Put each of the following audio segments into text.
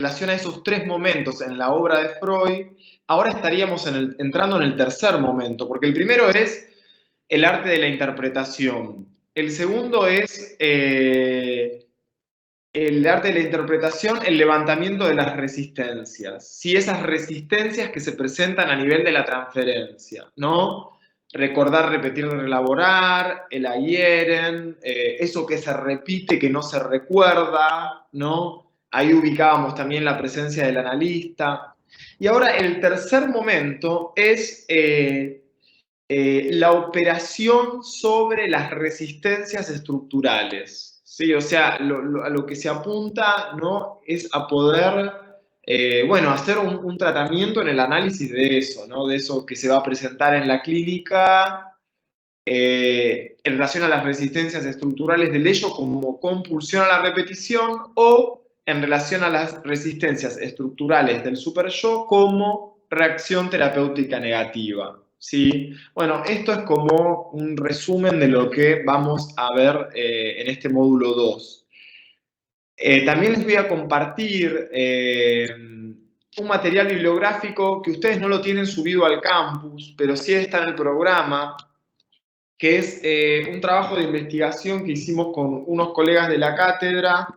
relación a esos tres momentos en la obra de Freud, ahora estaríamos entrando en el tercer momento, porque el primero es el arte de la interpretación. El segundo es el arte de la interpretación, el levantamiento de las resistencias. Sí, esas resistencias que se presentan a nivel de la transferencia, ¿no? Recordar, repetir, relaborar, el ahieren, eso que se repite, que no se recuerda, ¿no? Ahí ubicábamos también la presencia del analista. Y ahora el tercer momento es la operación sobre las resistencias estructurales. ¿Sí? O sea, a lo que se apunta, ¿no? Es a poder, bueno, hacer un tratamiento en el análisis de eso, ¿no? De eso que se va a presentar en la clínica en relación a las resistencias estructurales del ello como compulsión a la repetición o en relación a las resistencias estructurales del superyo como reacción terapéutica negativa. ¿Sí? Bueno, esto es como un resumen de lo que vamos a ver en este módulo 2. También les voy a compartir un material bibliográfico que ustedes no lo tienen subido al campus, pero sí está en el programa, que es un trabajo de investigación que hicimos con unos colegas de la cátedra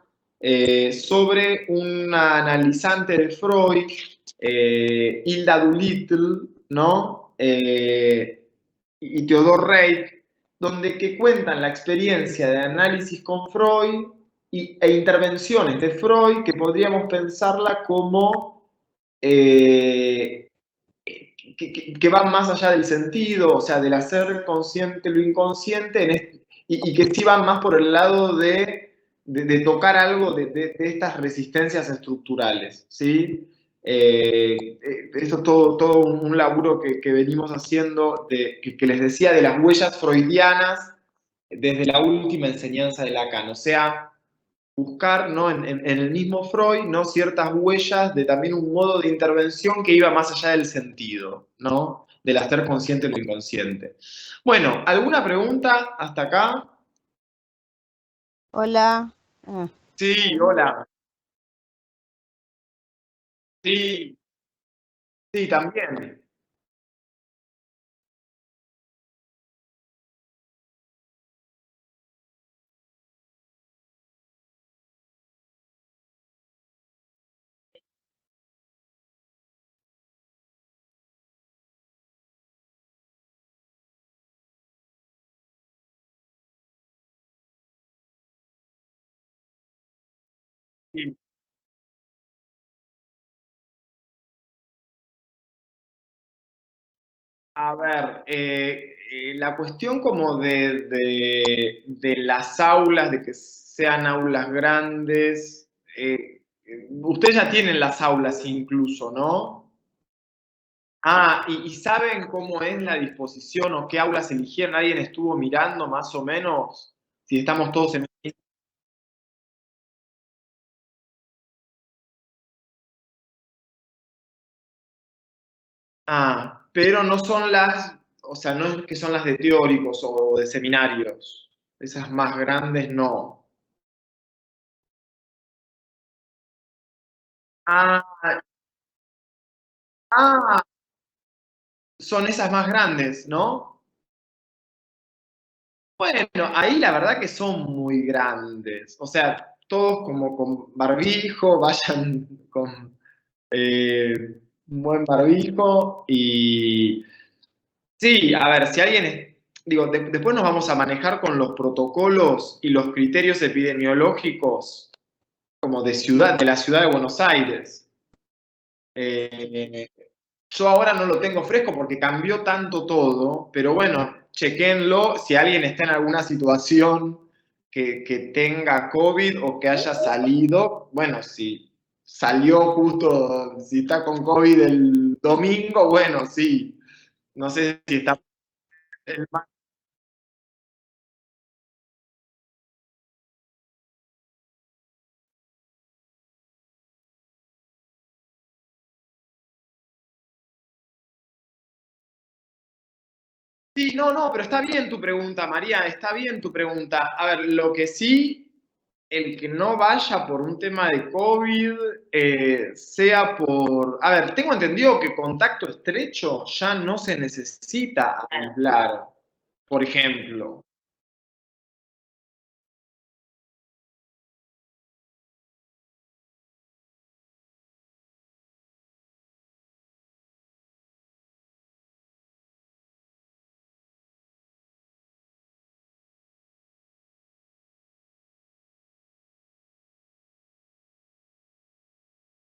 sobre una analizante de Freud, Hilda Doolittle, ¿no? Y Theodor Reik, donde que cuentan la experiencia de análisis con Freud e intervenciones de Freud que podríamos pensarla como que van más allá del sentido, o sea, del hacer consciente lo inconsciente, y que sí van más por el lado de tocar algo de estas resistencias estructurales, ¿sí? Eso es todo un laburo que venimos haciendo, que les decía, de las huellas freudianas desde la última enseñanza de Lacan, o sea, buscar, ¿no? En el mismo Freud, ¿no? Ciertas huellas de también un modo de intervención que iba más allá del sentido, ¿no? Del hacer consciente lo inconsciente. Bueno, ¿alguna pregunta hasta acá? Hola. Ah, Sí, hola. Sí, sí, también. Sí. A ver, la cuestión como de las aulas, de que sean aulas grandes, ustedes ya tienen las aulas incluso, ¿no? Ah, y saben cómo es la disposición o qué aulas eligieron? ¿Alguien estuvo mirando más o menos si estamos todos en... Ah, pero no son las, o sea, no es que son las de teóricos o de seminarios. Esas más grandes no. Ah, ah, son esas más grandes, ¿no? Bueno, ahí la verdad que son muy grandes. O sea, todos como con barbijo, vayan con un buen barbijo y sí, a ver, si alguien, digo, después nos vamos a manejar con los protocolos y los criterios epidemiológicos como de ciudad, de la ciudad de Buenos Aires. Eh, yo ahora no lo tengo fresco porque cambió tanto todo, pero bueno, chequenlo si alguien está en alguna situación que tenga COVID o que haya salido. Bueno, si salió justo, si está con COVID el domingo, bueno, sí. No sé si está el... Sí, no, no, pero está bien tu pregunta, María, está bien tu pregunta. A ver, lo que sí el que no vaya por un tema de COVID, sea por... A ver, tengo entendido que contacto estrecho ya no se necesita aislar, por ejemplo.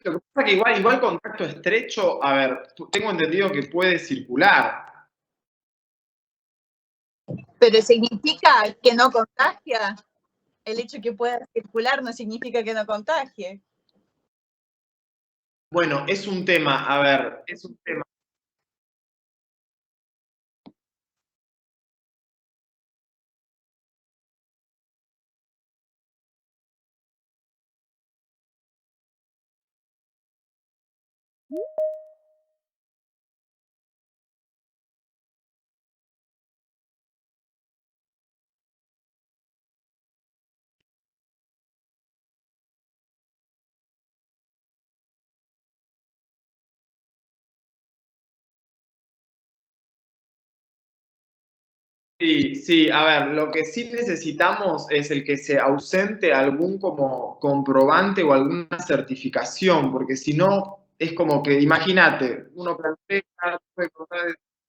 Lo que pasa es que igual contacto estrecho, a ver, tengo entendido que puede circular. Pero significa que no contagia. El hecho de que pueda circular no significa que no contagie. Bueno, es un tema, a ver, es un tema. Sí, sí, a ver, lo que sí necesitamos es el que se ausente algún como comprobante o alguna certificación, porque si no, es como que, imagínate, uno plantea,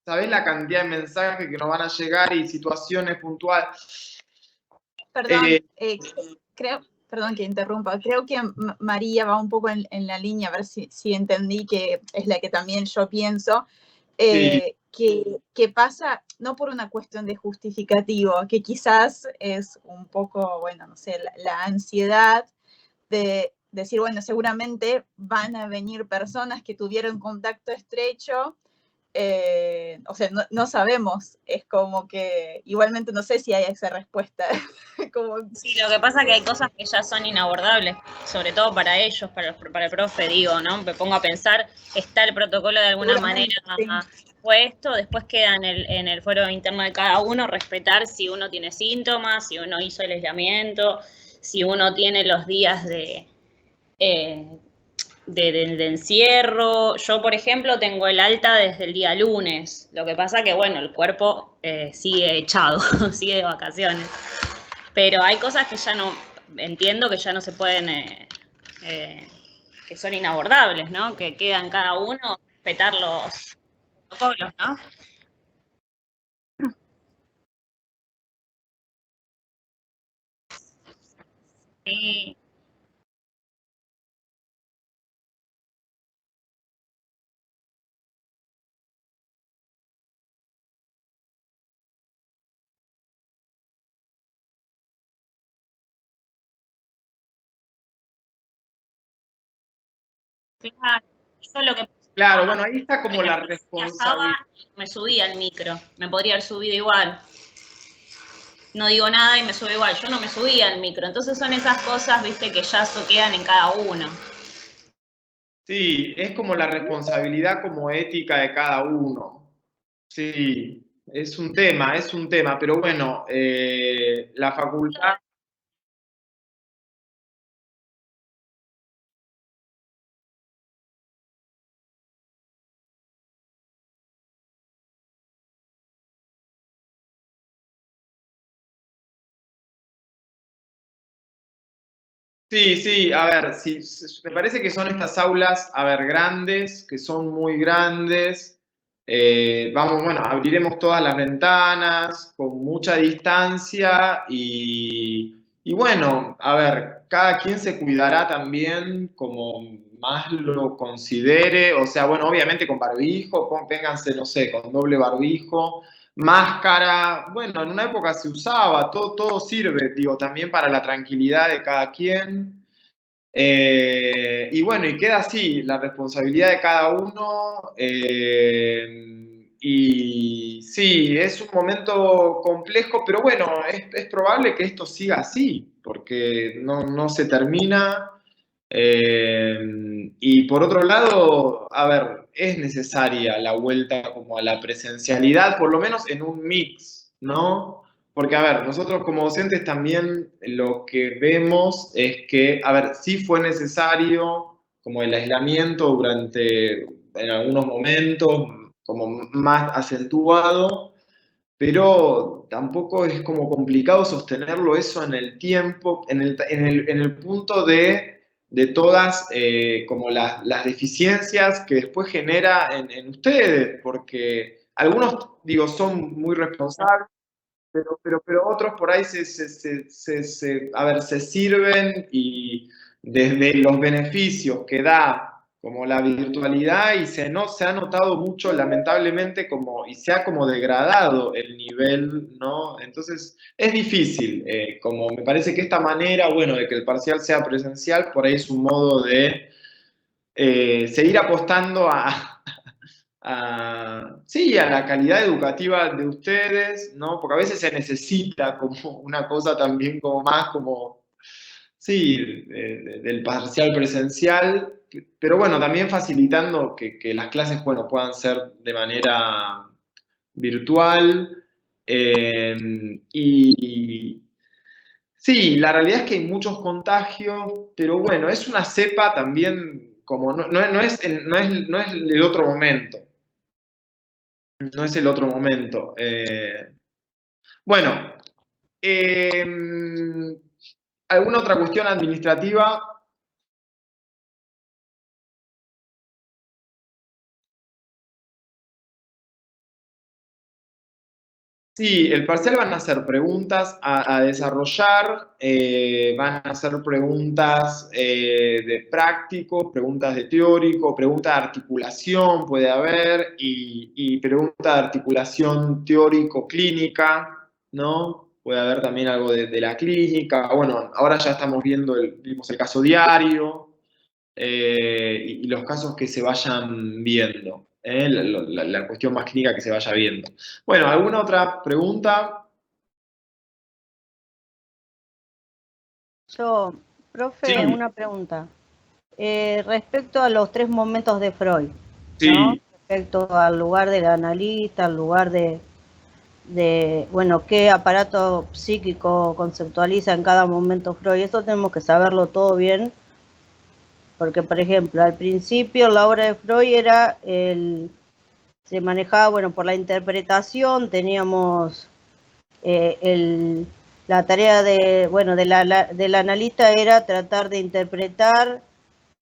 ¿sabés la cantidad de mensajes que nos van a llegar y situaciones puntuales? Perdón, creo, perdón que interrumpa, creo que María va un poco en la línea, a ver si entendí que es la que también yo pienso, Sí, que pasa no por una cuestión de justificativo, que quizás es un poco, bueno, no sé, la ansiedad de decir, bueno, seguramente van a venir personas que tuvieron contacto estrecho, o sea, no sabemos, es como que igualmente no sé si hay esa respuesta. Como... Sí, lo que pasa es que hay cosas que ya son inabordables, sobre todo para ellos, para el profe, digo, ¿no? Me pongo a pensar, está el protocolo de alguna manera puesto, después queda en el fuero interno de cada uno respetar si uno tiene síntomas, si uno hizo el aislamiento, si uno tiene los días de encierro. Yo, por ejemplo, tengo el alta desde el día lunes. Lo que pasa que, bueno, el cuerpo sigue echado, sigue de vacaciones. Pero hay cosas que ya no, entiendo que ya no se pueden, que son inabordables, ¿no? Que quedan cada uno, respetar los protocolos, ¿no? Sí, claro. Yo lo que claro, bueno, ahí está por como la ejemplo, responsabilidad. viajaba, me subí al micro, me podría haber subido igual. No digo nada y me subo igual. Yo no me subí al micro. Entonces son esas cosas, viste, que ya quedan en cada uno. Sí, es como la responsabilidad como ética de cada uno. Sí, es un tema, pero bueno, la facultad, sí, sí, a ver, sí, me parece que son estas aulas, a ver, grandes, que son muy grandes. Vamos, bueno, abriremos todas las ventanas con mucha distancia y bueno, a ver, cada quien se cuidará también como más lo considere, o sea, bueno, obviamente con barbijo, vénganse, no sé, con doble barbijo. Máscara, bueno, en una época se usaba, todo sirve, digo, también para la tranquilidad de cada quien. Y bueno, y queda así, la responsabilidad de cada uno. Y sí, es un momento complejo, pero bueno, es probable que esto siga así, porque no se termina. Y por otro lado, a ver, es necesaria la vuelta como a la presencialidad, por lo menos en un mix, ¿no? porque, a ver, nosotros como docentes también lo que vemos es que, a ver, sí fue necesario como el aislamiento durante, en algunos momentos, como más acentuado, pero tampoco es como complicado sostenerlo eso en el tiempo, en el punto de todas como las deficiencias que después genera en ustedes, porque algunos, digo, son muy responsables, pero otros por ahí a ver, se sirven y desde los beneficios que da como la virtualidad y se ha notado mucho lamentablemente como y se ha como degradado el nivel, ¿no? Entonces es difícil, como me parece que esta manera, bueno, de que el parcial sea presencial, por ahí es un modo de seguir apostando sí, a la calidad educativa de ustedes, ¿no? Porque a veces se necesita como una cosa también como más como, sí, del parcial presencial, pero bueno, también facilitando que las clases, bueno, puedan ser de manera virtual. Y sí, la realidad es que hay muchos contagios, pero bueno, es una cepa también como no es el otro momento. No es el otro momento. Bueno, eh, ¿alguna otra cuestión administrativa? Sí, el parcial van a ser preguntas a desarrollar, van a ser preguntas de práctico, preguntas de teórico, preguntas de articulación puede haber y preguntas de articulación teórico-clínica, ¿no? Puede haber también algo de la clínica. Bueno, ahora ya estamos vimos el caso diario y los casos que se vayan viendo, la cuestión más clínica que se vaya viendo. Bueno, ¿alguna otra pregunta? Yo, profe, Sí, una pregunta. Respecto a los 3 momentos de Freud, ¿no? sí. Respecto al lugar del analista, al lugar bueno, qué aparato psíquico conceptualiza en cada momento Freud. Eso tenemos que saberlo todo bien, porque, por ejemplo, al principio la obra de Freud se manejaba, bueno, por la interpretación, teníamos la tarea del analista era tratar de interpretar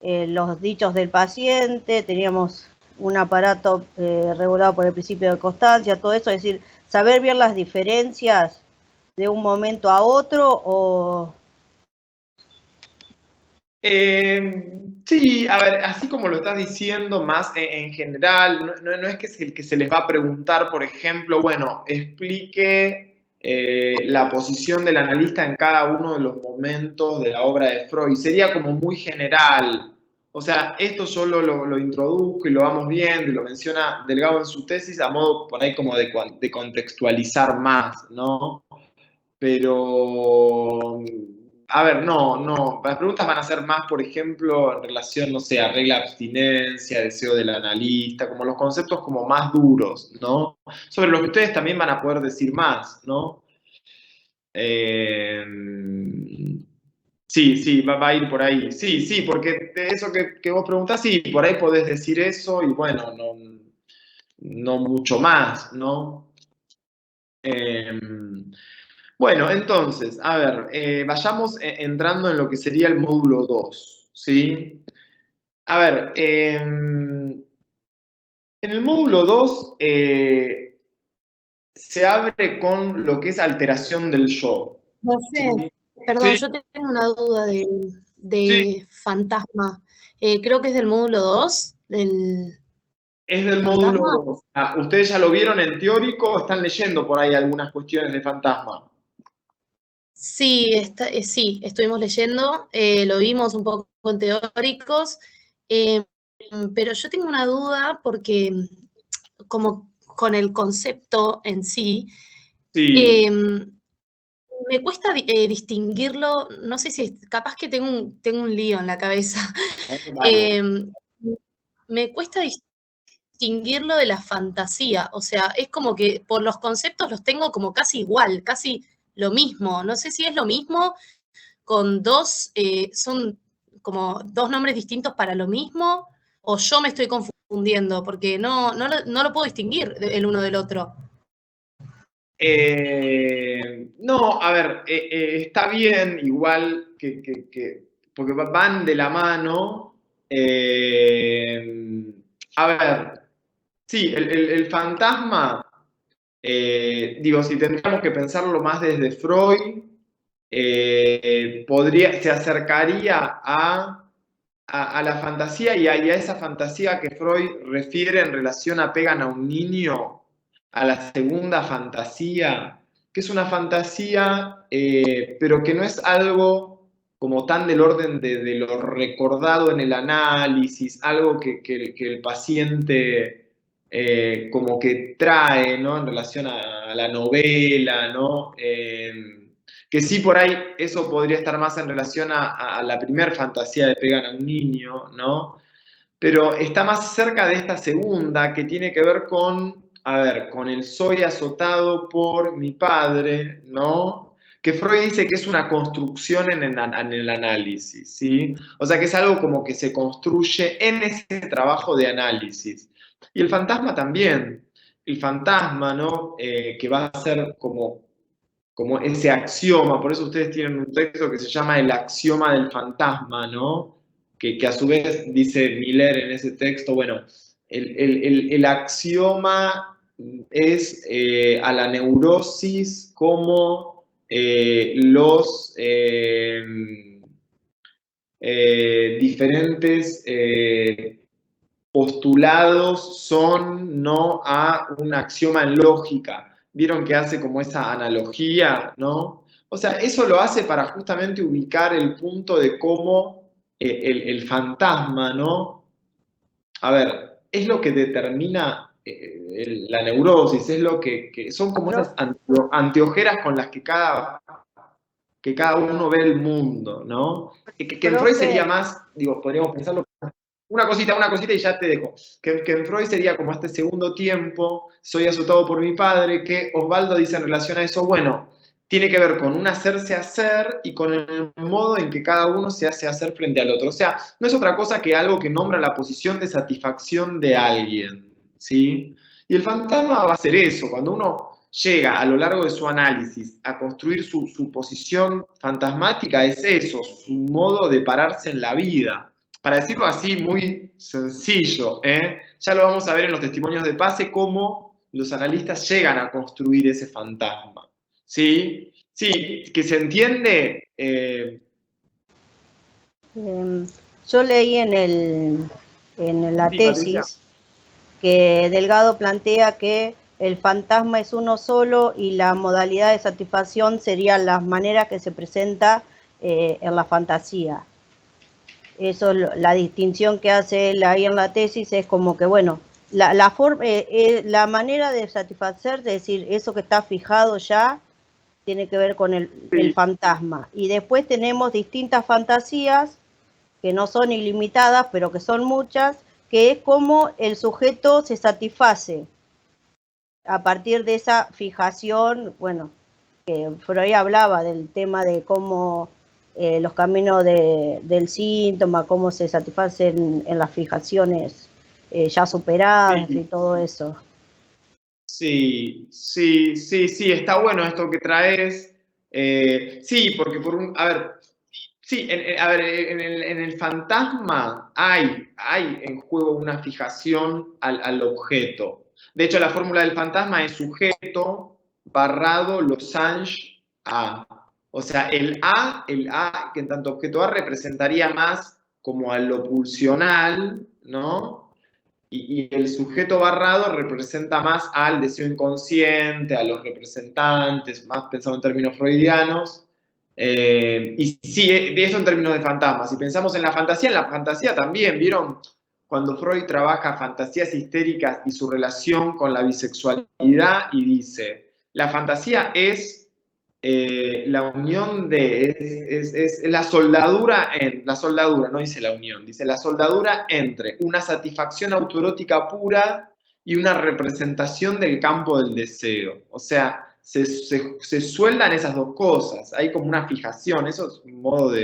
los dichos del paciente, teníamos un aparato regulado por el principio de constancia, todo eso, es decir, saber bien las diferencias de un momento a otro o... Sí, a ver, así como lo estás diciendo, más en general, no es que es el que se les va a preguntar, por ejemplo, bueno, explique la posición del analista en cada uno de los momentos de la obra de Freud. Sería como muy general. O sea, esto solo lo introduzco y lo vamos viendo y lo menciona Delgado en su tesis a modo por ahí como de contextualizar más, ¿no? Pero, a ver, no. Las preguntas van a ser más, por ejemplo, en relación, no sé, a regla de abstinencia, deseo del analista, como los conceptos como más duros, ¿no? Sobre los que ustedes también van a poder decir más, ¿no? Eh, sí, va a ir por ahí. Sí, porque de eso que vos preguntás, sí, por ahí podés decir eso y bueno, no mucho más, ¿no? Eh, Bueno, entonces, a ver, vayamos entrando en lo que sería el módulo 2, ¿sí? A ver, en el módulo 2 se abre con lo que es alteración del yo. Profe, perdón, Sí, yo tengo una duda sí, de fantasma. Creo que es del módulo 2 del es del módulo fantasma. 2. Ah, ¿ustedes ya lo vieron en teórico o están leyendo por ahí algunas cuestiones de fantasma? Sí, sí, estuvimos leyendo, lo vimos un poco en teóricos, eh, pero yo tengo una duda porque como con el concepto en sí, Sí, eh, me cuesta distinguirlo, no sé si capaz que tengo un lío en la cabeza. vale. Eh, Me cuesta distinguirlo de la fantasía. O sea, es como que por los conceptos los tengo como casi igual, casi lo mismo. No sé si es lo mismo con dos, son como dos nombres distintos para lo mismo, o yo me estoy confundiendo, porque no lo puedo distinguir el uno del otro. No, a ver, está bien, igual porque van de la mano. A ver, sí, el fantasma, digo, si tendríamos que pensarlo más desde Freud, se acercaría a la fantasía y a esa fantasía que Freud refiere en relación a pegan a un niño, a la segunda fantasía, que es una fantasía, pero que no es algo como tan del orden de lo recordado en el análisis, algo que el paciente como que trae, ¿no? En relación a la novela, ¿no? Que sí, por ahí eso podría estar más en relación a la primer fantasía de pegan a un niño, ¿no? Pero está más cerca de esta segunda, que tiene que ver con, a ver, con el soy azotado por mi padre, ¿no? Que Freud dice que es una construcción en el análisis, ¿sí? O sea, que es algo como que se construye en ese trabajo de análisis. Y el fantasma también. El fantasma, ¿no? Que va a ser como ese axioma, por eso ustedes tienen un texto que se llama el axioma del fantasma, ¿no? Que a su vez dice Miller en ese texto, bueno, el axioma es a la neurosis como los diferentes postulados son no a un axioma en lógica. Vieron que hace como esa analogía, ¿no? O sea, eso lo hace para justamente ubicar el punto de cómo el fantasma, ¿no? A ver, es lo que determina la neurosis, es lo que son como esas anteojeras con las que cada uno ve el mundo, ¿no? Que en Freud sería más, digo, podríamos pensarlo, una cosita y ya te dejo. Que en Freud sería como este segundo tiempo, soy azotado por mi padre, que Osvaldo dice en relación a eso, bueno, tiene que ver con un hacerse hacer y con el modo en que cada uno se hace hacer frente al otro. O sea, no es otra cosa que algo que nombra la posición de satisfacción de alguien, ¿sí? Y el fantasma va a ser eso, cuando uno llega a lo largo de su análisis a construir su posición fantasmática, es eso, su modo de pararse en la vida. Para decirlo así, muy sencillo, ¿eh? Ya lo vamos a ver en los testimonios de Pase, cómo los analistas llegan a construir ese fantasma. ¿Sí? Sí, que se entiende. Yo leí en la Sí, tesis Patricia. que Delgado plantea que el fantasma es uno solo y la modalidad de satisfacción sería la manera que se presenta en la fantasía. Eso, la distinción que hace él ahí en la tesis es como que, bueno, la manera de satisfacer, es decir, eso que está fijado ya, tiene que ver con el fantasma. Y después tenemos distintas fantasías que no son ilimitadas, pero que son muchas, que es como el sujeto se satisface a partir de esa fijación, bueno, que Freud hablaba del tema de cómo los caminos del síntoma, cómo se satisfacen en las fijaciones ya superadas y todo eso. Sí, está bueno esto que traes. Sí, porque a ver, sí, en el fantasma hay en juego una fijación al objeto. De hecho, la fórmula del fantasma es sujeto barrado losange A. O sea, el A, que en tanto objeto A representaría más como a lo pulsional, ¿no? Y el sujeto barrado representa más al deseo inconsciente, a los representantes, más pensado en términos freudianos. Y sí, de eso en términos de fantasmas. Si pensamos en la fantasía también, ¿vieron? Cuando Freud trabaja fantasías histéricas y su relación con la bisexualidad y dice, la fantasía es la unión es la soldadura, la soldadura, no dice la unión, dice la soldadura entre una satisfacción autoerótica pura y una representación del campo del deseo. O sea, se sueldan esas dos cosas, hay como una fijación, eso es un modo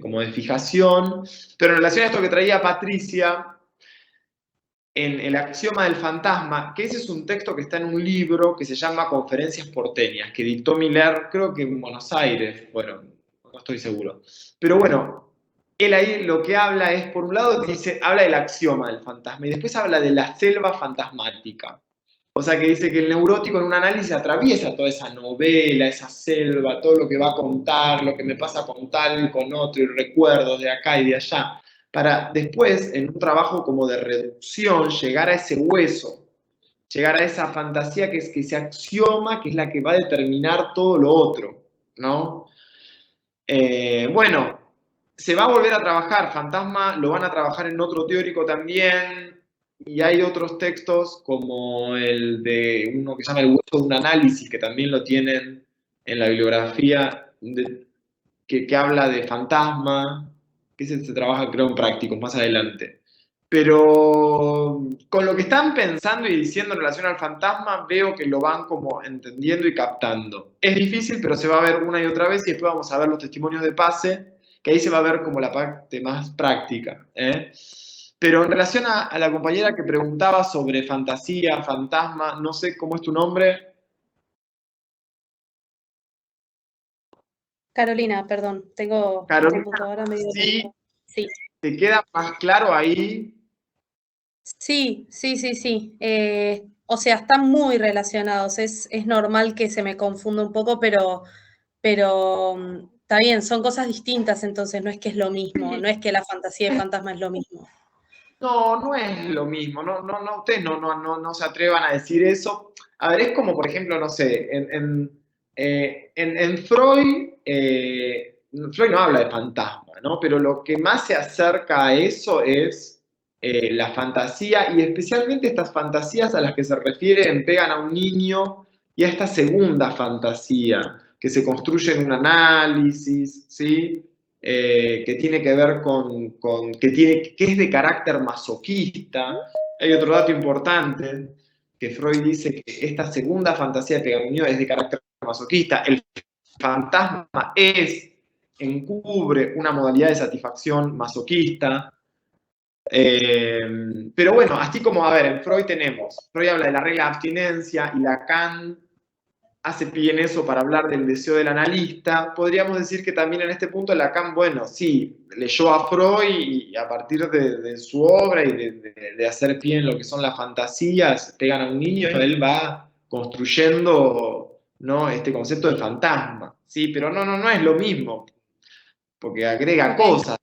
como de fijación, pero en relación a esto que traía Patricia, en el axioma del fantasma, que ese es un texto que está en un libro que se llama Conferencias porteñas, que dictó Miller, creo que en Buenos Aires, bueno, no estoy seguro. Pero bueno, él ahí lo que habla es, por un lado, habla del axioma del fantasma y después habla de la selva fantasmática. O sea que dice que el neurótico en un análisis atraviesa toda esa novela, esa selva, todo lo que va a contar, lo que me pasa con tal, con otro, y recuerdos de acá y de allá, para después, en un trabajo como de reducción, llegar a ese hueso, llegar a esa fantasía que es que ese axioma, que es la que va a determinar todo lo otro, ¿no? Bueno, se va a volver a trabajar, Fantasma lo van a trabajar en otro teórico también, y hay otros textos como el de uno que se llama El hueso de un análisis, que también lo tienen en la bibliografía, que habla de fantasma, que se trabaja creo en prácticos más adelante. Pero con lo que están pensando y diciendo en relación al fantasma, veo que lo van como entendiendo y captando. Es difícil, pero se va a ver una y otra vez y después vamos a ver los testimonios de Pase, que ahí se va a ver como la parte más práctica. Pero en relación a la compañera que preguntaba sobre fantasía, fantasma, no sé cómo es tu nombre. Carolina, perdón, tengo la Carolina, computadora medio sí, lenta. Sí, ¿te queda más claro ahí? sí. O sea, están muy relacionados. Es normal que se me confunda un poco, pero está bien, son cosas distintas, entonces no es que es lo mismo, no es que la fantasía de fantasma es lo mismo. No, no es lo mismo, ustedes no se atrevan a decir eso. A ver, es como, por ejemplo, no sé, en Freud, Freud no habla de fantasma, ¿no? Pero lo que más se acerca a eso es la fantasía, y especialmente estas fantasías a las que se refieren pegan a un niño y a esta segunda fantasía que se construye en un análisis, ¿sí? Que tiene que ver que es de carácter masoquista. Hay otro dato importante, que Freud dice que esta segunda fantasía de Pegamunio es de carácter masoquista. El fantasma encubre una modalidad de satisfacción masoquista. Pero bueno, así como, a ver, en Freud Freud habla de la regla de abstinencia y Lacan hace pie en eso para hablar del deseo del analista. Podríamos decir que también en este punto Lacan, bueno, sí, leyó a Freud y a partir de su obra y de hacer pie en lo que son las fantasías, pegan a un niño, él va construyendo, ¿no?, este concepto de fantasma, ¿sí? Pero no es lo mismo, porque agrega cosas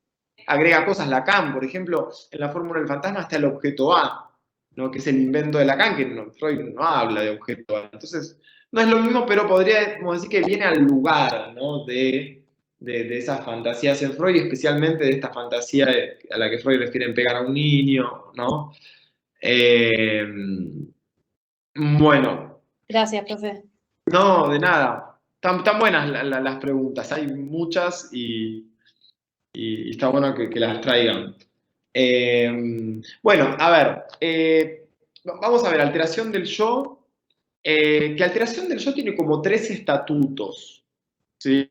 Lacan. Por ejemplo, en la fórmula del fantasma está el objeto A, ¿no?, que es el invento de Lacan, que Freud no habla de objeto A. Entonces, no es lo mismo, pero podríamos decir que viene al lugar, ¿no?, de esas fantasías en Freud, y especialmente de esta fantasía a la que Freud refiere en pegar a un niño, ¿no? Bueno. Gracias, profe. No, de nada. Tan buenas las preguntas, hay muchas y está bueno que las traigan. Bueno, a ver, vamos a ver, alteración del yo. Que alteración del yo tiene como 3 estatutos, ¿sí?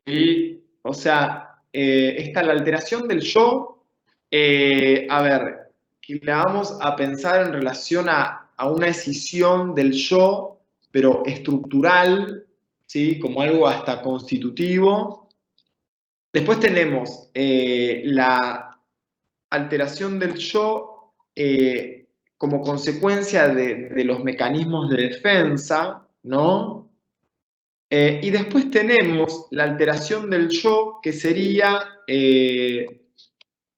O sea, está la alteración del yo, a ver, que la vamos a pensar en relación a una escisión del yo, pero estructural, ¿sí?, como algo hasta constitutivo. Después tenemos la alteración del yo como consecuencia de los mecanismos de defensa, ¿no? Y después tenemos la alteración del yo, que sería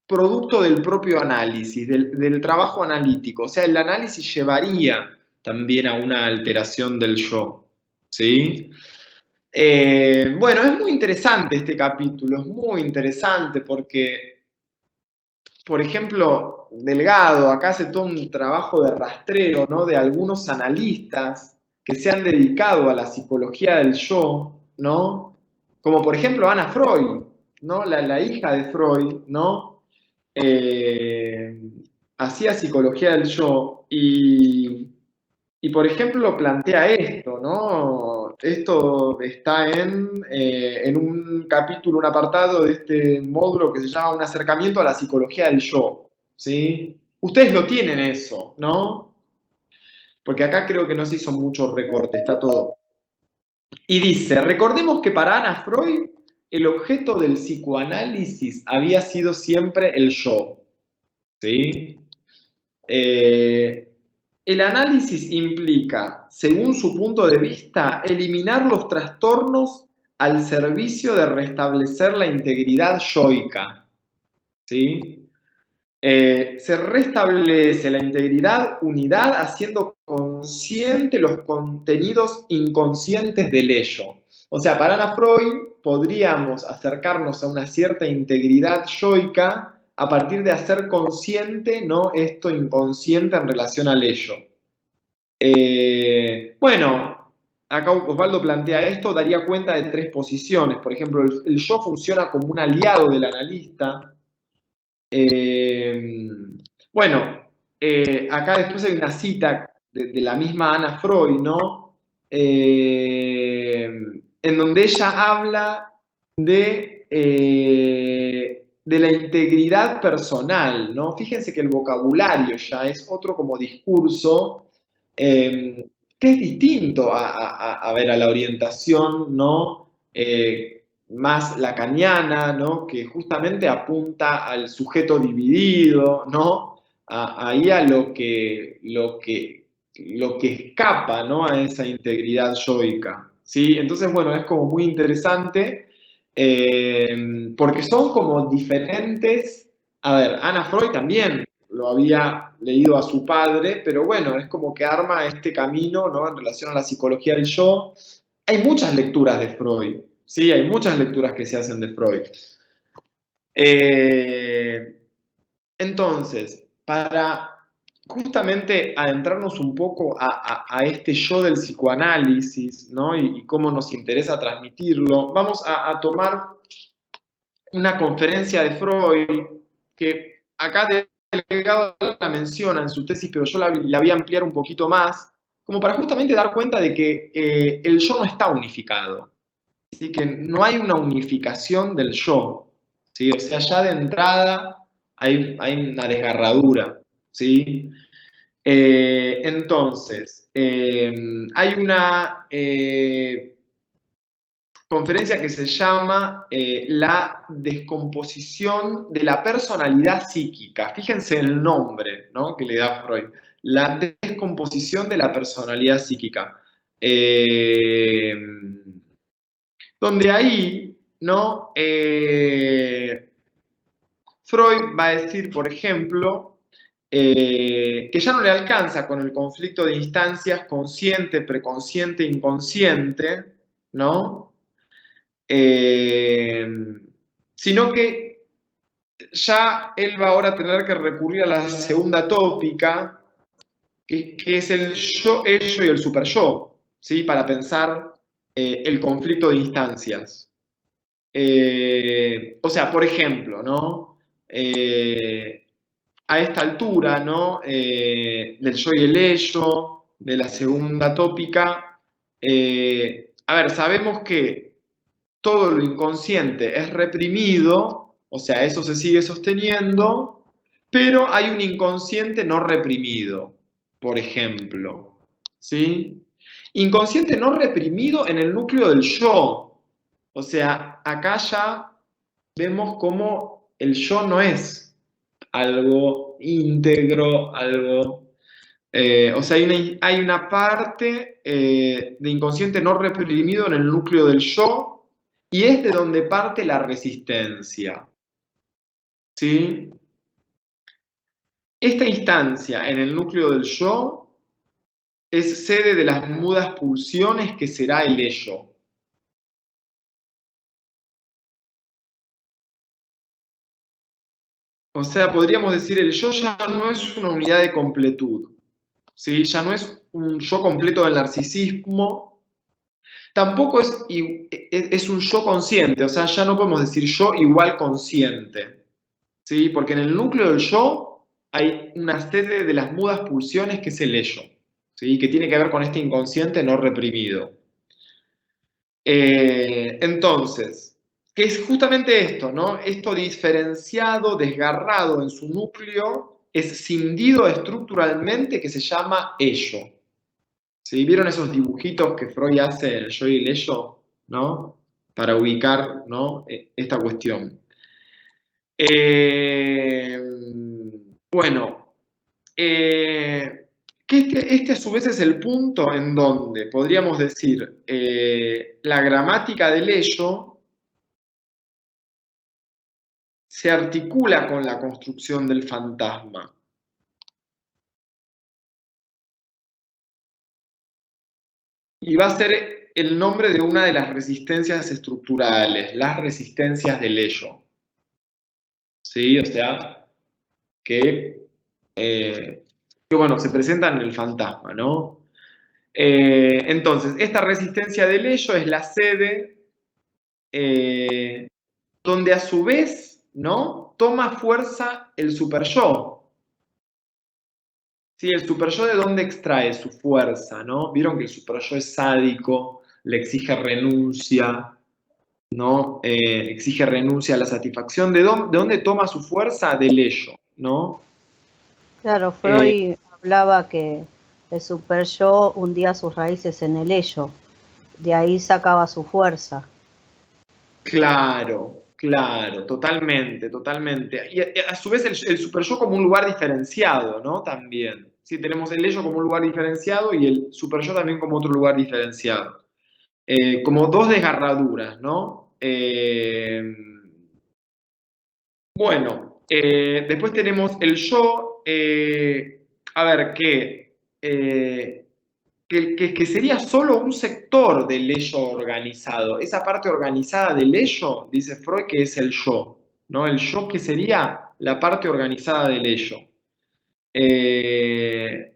producto del propio análisis, del trabajo analítico. O sea, el análisis llevaría también a una alteración del yo, ¿sí? Bueno, es muy interesante este capítulo, es muy interesante porque, por ejemplo, Delgado acá hace todo un trabajo de rastreo, ¿no?, de algunos analistas que se han dedicado a la psicología del yo, ¿no? como por ejemplo Anna Freud, ¿no? La hija de Freud, ¿no? Hacía psicología del yo y, por ejemplo, plantea esto, ¿no? Esto está en un capítulo, un apartado de este módulo que se llama Un acercamiento a la psicología del yo, ¿sí? Ustedes lo tienen eso, ¿no? Porque acá creo que no se hizo mucho recorte, está todo. Y dice, recordemos que para Anna Freud el objeto del psicoanálisis había sido siempre el yo, ¿sí? El análisis implica, según su punto de vista, eliminar los trastornos al servicio de restablecer la integridad yoica, ¿sí? Se restablece la integridad, unidad, haciendo consciente los contenidos inconscientes del ello. O sea, para Anna Freud podríamos acercarnos a una cierta integridad yoica a partir de hacer consciente, ¿no?, esto inconsciente en relación al ello. Bueno, acá Osvaldo plantea esto, daría cuenta de 3 posiciones. Por ejemplo, el yo funciona como un aliado del analista. Bueno, acá después hay una cita de la misma Anna Freud, ¿no? En donde ella habla de la integridad personal, ¿no? Fíjense que el vocabulario ya es otro como discurso que es distinto a ver, a la orientación, ¿no? Más lacaniana, ¿no? Que justamente apunta al sujeto dividido, ¿no? Ahí a lo que escapa, ¿no?, a esa integridad yoica, ¿sí? Entonces, bueno, es como muy interesante porque son como diferentes. A ver, Anna Freud también lo había leído a su padre, pero bueno, es como que arma este camino, ¿no?, en relación a la psicología del yo. Hay muchas lecturas de Freud, ¿sí? Hay muchas lecturas que se hacen de Freud. Entonces, para justamente adentrarnos un poco a este yo del psicoanálisis, ¿no?, y cómo nos interesa transmitirlo, vamos a tomar una conferencia de Freud que acá Delgado la menciona en su tesis, pero yo la voy a ampliar un poquito más, como para justamente dar cuenta de que el yo no está unificado, ¿sí? Que no hay una unificación del yo, ¿sí? O sea, ya de entrada hay una desgarradura, ¿sí? Entonces, hay una conferencia que se llama La descomposición de la personalidad psíquica. Fíjense el nombre, ¿no?, que le da Freud. La descomposición de la personalidad psíquica. Donde ahí, ¿no?, Freud va a decir, por ejemplo, que ya no le alcanza con el conflicto de instancias consciente, preconsciente, inconsciente, ¿no?, sino que ya él va ahora a tener que recurrir a la segunda tópica, que es el yo, ello y el superyo, ¿sí?, para pensar el conflicto de instancias. O sea, por ejemplo, ¿no?, a esta altura, ¿no?, del yo y el ello, de la segunda tópica, a ver, sabemos que todo lo inconsciente es reprimido, o sea, eso se sigue sosteniendo, pero hay un inconsciente no reprimido, por ejemplo, ¿sí? Inconsciente no reprimido en el núcleo del yo. O sea, acá ya vemos cómo el yo no es algo íntegro, algo... o sea, hay una parte de inconsciente no reprimido en el núcleo del yo, y es de donde parte la resistencia, ¿sí? Esta instancia en el núcleo del yo es sede de las mudas pulsiones que será el ello. O sea, podríamos decir, el yo ya no es una unidad de completud, ¿sí? Ya no es un yo completo del narcisismo, Tampoco es un yo consciente, o sea, ya no podemos decir yo igual consciente, ¿sí? Porque en el núcleo del yo hay una serie de las mudas pulsiones que es el ello, ¿sí? Que tiene que ver con este inconsciente no reprimido. Entonces, que es justamente esto, ¿no? Esto diferenciado, desgarrado en su núcleo, es cindido estructuralmente, que se llama ello. ¿Sí? ¿Vieron esos dibujitos que Freud hace, el yo y el ello, ¿no? Para ubicar, ¿no? Esta cuestión. Bueno, que este a su vez es el punto en donde podríamos decir la gramática del ello se articula con la construcción del fantasma. Y va a ser el nombre de una de las resistencias estructurales, las resistencias del ello. ¿Sí? O sea, que bueno, se presentan en el fantasma, ¿no? Entonces, esta resistencia del ello es la sede donde a su vez, ¿no? Toma fuerza el superyo. Sí, el superyo de dónde extrae su fuerza, ¿no? Vieron que el superyo es sádico, le exige renuncia, ¿no? Exige renuncia a la satisfacción. ¿De dónde toma su fuerza? Del ello, ¿no? Claro, Freud hablaba que el super yo hundía sus raíces en el ello, de ahí sacaba su fuerza. Claro, claro, totalmente, totalmente. Y a su vez el superyo como un lugar diferenciado, ¿no? También. Sí, tenemos el ello como un lugar diferenciado y el superyo también como otro lugar diferenciado. Como dos desgarraduras, ¿no? Bueno, después tenemos el yo, a ver, que sería solo un sector del ello organizado. Esa parte organizada del ello, dice Freud, que es el yo, ¿no? El yo que sería la parte organizada del ello. Que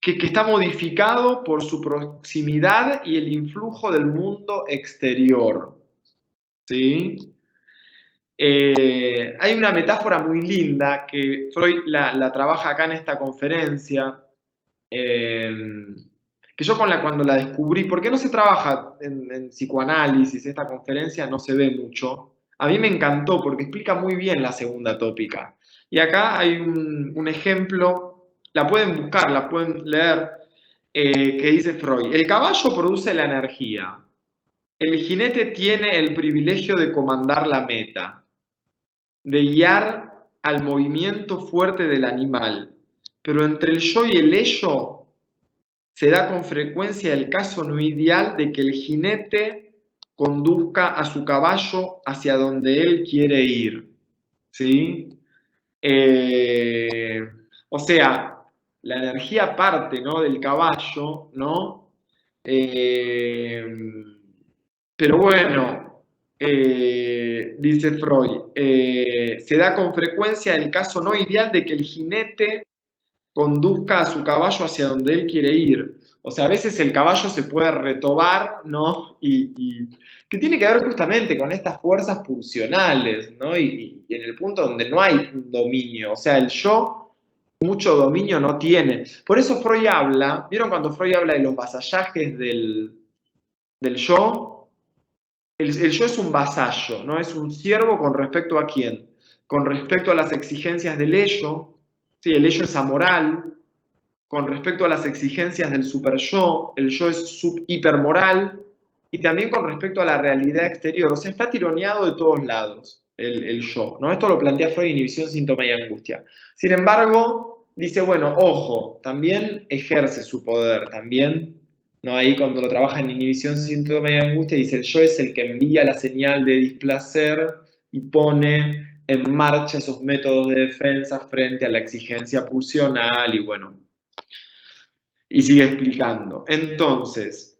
está modificado por su proximidad y el influjo del mundo exterior. ¿Sí? Hay una metáfora muy linda que Freud la trabaja acá en esta conferencia, que yo cuando la descubrí, porque no se trabaja en psicoanálisis, esta conferencia no se ve mucho, a mí me encantó porque explica muy bien la segunda tópica. Y acá hay un ejemplo, la pueden buscar, la pueden leer, que dice Freud, el caballo produce la energía, el jinete tiene el privilegio de comandar la meta, de guiar al movimiento fuerte del animal, pero entre el yo y el ello se da con frecuencia el caso no ideal de que el jinete conduzca a su caballo hacia donde él quiere ir. ¿Sí? O sea, la energía parte, ¿no? Del caballo, ¿no? Pero bueno, dice Freud, se da con frecuencia el caso no ideal de que el jinete conduzca a su caballo hacia donde él quiere ir. O sea, a veces el caballo se puede retobar, ¿no? Y que tiene que ver justamente con estas fuerzas pulsionales, ¿no? Y en el punto donde no hay un dominio. O sea, el yo mucho dominio no tiene. Por eso Freud habla, ¿vieron cuando Freud habla de los vasallajes del yo? El yo es un vasallo, ¿no? Es un siervo con respecto a quién. Con respecto a las exigencias del ello, ¿sí? El ello es amoral. Con respecto a las exigencias del superyo, el yo es sub-hipermoral. Y también con respecto a la realidad exterior. O sea, está tironeado de todos lados el yo, ¿no? Esto lo plantea Freud, inhibición, síntoma y angustia. Sin embargo, dice, bueno, ojo, también ejerce su poder, también, ¿no? Ahí cuando lo trabaja en inhibición, síntoma y angustia, dice, el yo es el que envía la señal de displacer y pone en marcha esos métodos de defensa frente a la exigencia pulsional y bueno, y sigue explicando. Entonces,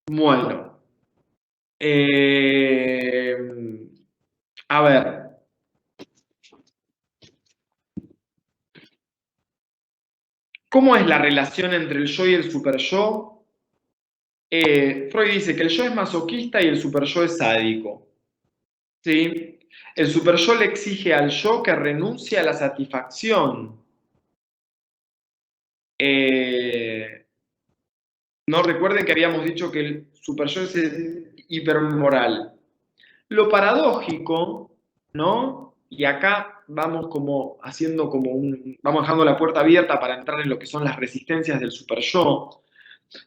bueno, a ver. ¿Cómo es la relación entre el yo y el superyo? Freud dice que el yo es masoquista y el superyo es sádico. ¿Sí? El superyo le exige al yo que renuncie a la satisfacción. No recuerden que habíamos dicho que el superyo es hipermoral. Lo paradójico, ¿no? Y acá vamos como haciendo vamos dejando la puerta abierta para entrar en lo que son las resistencias del superyo.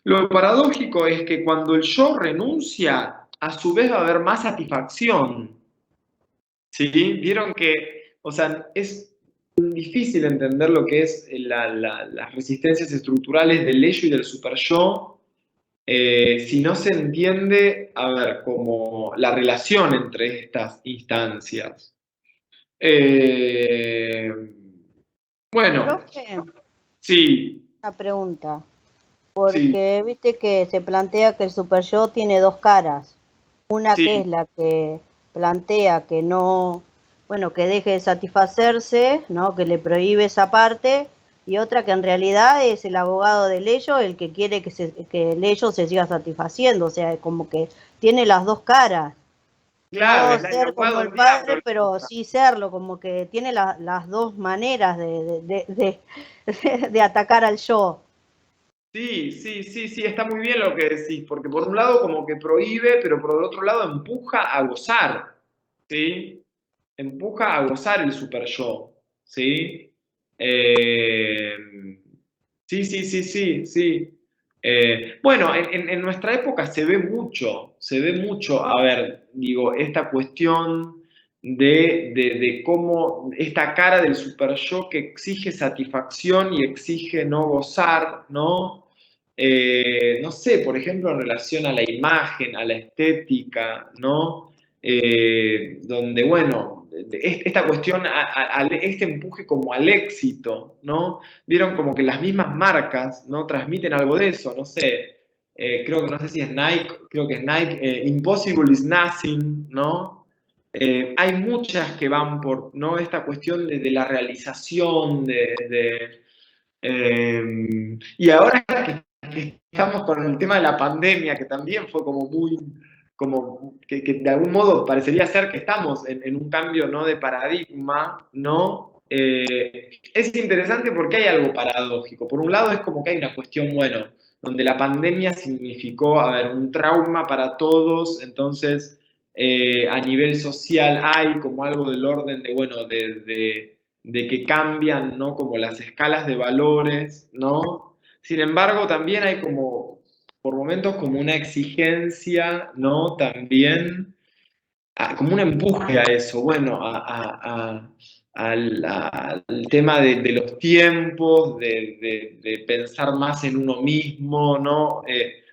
Lo paradójico es que cuando el yo renuncia, a su vez va a haber más satisfacción. ¿Sí? Vieron que, o sea, es difícil entender lo que es las resistencias estructurales del ello y del superyo si no se entiende, a ver, como la relación entre estas instancias. Bueno, Profe, sí, una pregunta. sí, Porque viste que se plantea que el superyo tiene dos caras. Una que es sí, la que plantea que no, bueno, que deje de satisfacerse, ¿no? Que le prohíbe esa parte, y otra que en realidad es el abogado del ello, el que quiere que el ello se siga satisfaciendo, o sea, como que tiene las dos caras. claro, No es el ser como abogado el del diablo. padre, pero sí serlo, como que tiene las dos maneras de atacar al yo. Sí, sí, sí, sí, está muy bien lo que decís, porque por un lado como que prohíbe, pero por el otro lado empuja a gozar, ¿sí? Empuja a gozar el super yo, ¿sí? Eh, sí, sí, sí, sí, sí. Bueno, en nuestra época se ve mucho, a ver, digo, esta cuestión de cómo esta cara del super yo que exige satisfacción y exige no gozar, ¿no? No sé, por ejemplo, en relación a la imagen, a la estética, ¿no? Donde, bueno, esta cuestión, este empuje como al éxito, ¿no? Vieron como que las mismas marcas, ¿no? Transmiten algo de eso, no sé, creo que no sé si es Nike, creo que es Nike, Impossible is Nothing, ¿no? Hay muchas que van por, ¿no? Esta cuestión de la realización, y ahora que estamos con el tema de la pandemia, que también fue como muy, como que de algún modo parecería ser que estamos en un cambio, ¿no? De paradigma, ¿no? Es interesante porque hay algo paradójico. Por un lado es como que hay una cuestión, bueno, donde la pandemia significó, a ver, un trauma para todos, entonces a nivel social hay como algo del orden de, bueno, de que cambian, ¿no? Como las escalas de valores, ¿no? Sin embargo, también hay como, por momentos, como una exigencia, ¿no? También, como un empuje a eso, bueno, al tema de los tiempos, de pensar más en uno mismo, ¿no?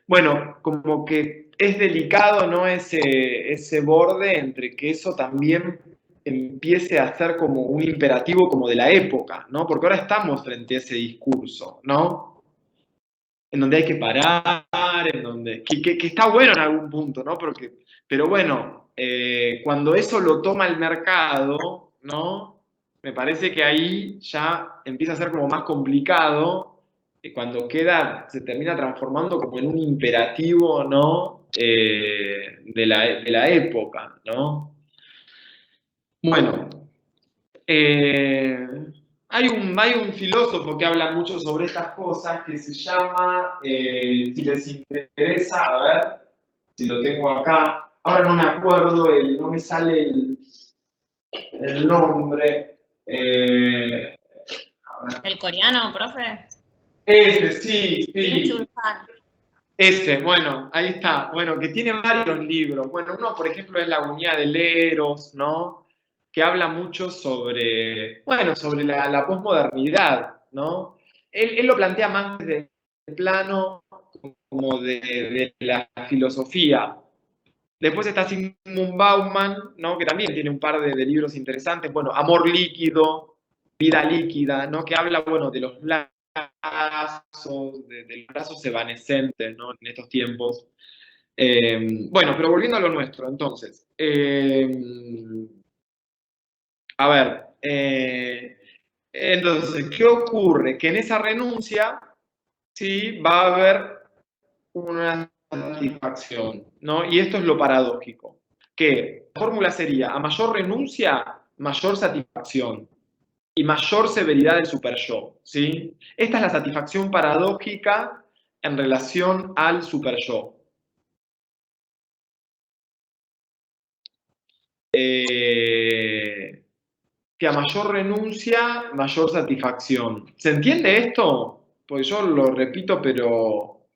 Bueno, como que es delicado, ¿no? Ese borde entre que eso también empiece a ser como un imperativo como de la época, ¿no? Porque ahora estamos frente a ese discurso, ¿no? En donde hay que parar, en donde, que está bueno en algún punto, ¿no? Pero bueno, cuando eso lo toma el mercado, ¿no? Me parece que ahí ya empieza a ser como más complicado, cuando se termina transformando como en un imperativo, ¿no? De la época, ¿no? Bueno, hay un filósofo que habla mucho sobre estas cosas que se llama, si les interesa, a ver si lo tengo acá, ahora no me acuerdo, no me sale el nombre. A ver. ¿El coreano, profe? Ese, sí, Kim sí. Han. Ese, bueno, ahí está. Bueno, que tiene varios libros. Bueno, uno, por ejemplo, es La Agonía del Eros, ¿no? Que habla mucho sobre, bueno, sobre la posmodernidad, ¿no? Él lo plantea más desde el plano como de la filosofía. Después está Zygmunt Bauman, ¿no? Que también tiene un par de libros interesantes. Bueno, Amor líquido, Vida líquida, ¿no? Que habla, bueno, de los de los brazos evanescentes, ¿no? En estos tiempos. Bueno, pero volviendo a lo nuestro, entonces. A ver, Entonces, ¿qué ocurre? Que en esa renuncia, sí, va a haber una satisfacción, ¿no? Y esto es lo paradójico, que la fórmula sería, a mayor renuncia, mayor satisfacción y mayor severidad del superyo, ¿sí? Esta es la satisfacción paradójica en relación al superyo. Que a mayor renuncia, mayor satisfacción. ¿Se entiende esto? Pues yo lo repito, pero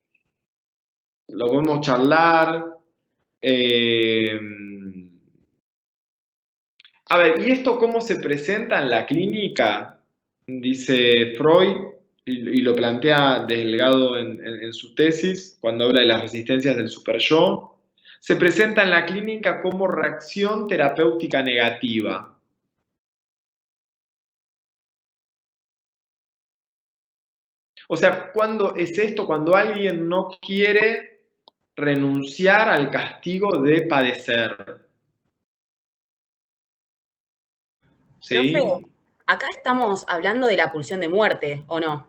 lo podemos charlar. A ver, ¿y esto cómo se presenta en la clínica? Dice Freud, y lo plantea Delgado en su tesis, cuando habla de las resistencias del superyo. Se presenta en la clínica como reacción terapéutica negativa. O sea, ¿cuándo es esto? Cuando alguien no quiere renunciar al castigo de padecer. ¿Sí? Profe, acá estamos hablando de la pulsión de muerte, ¿o no?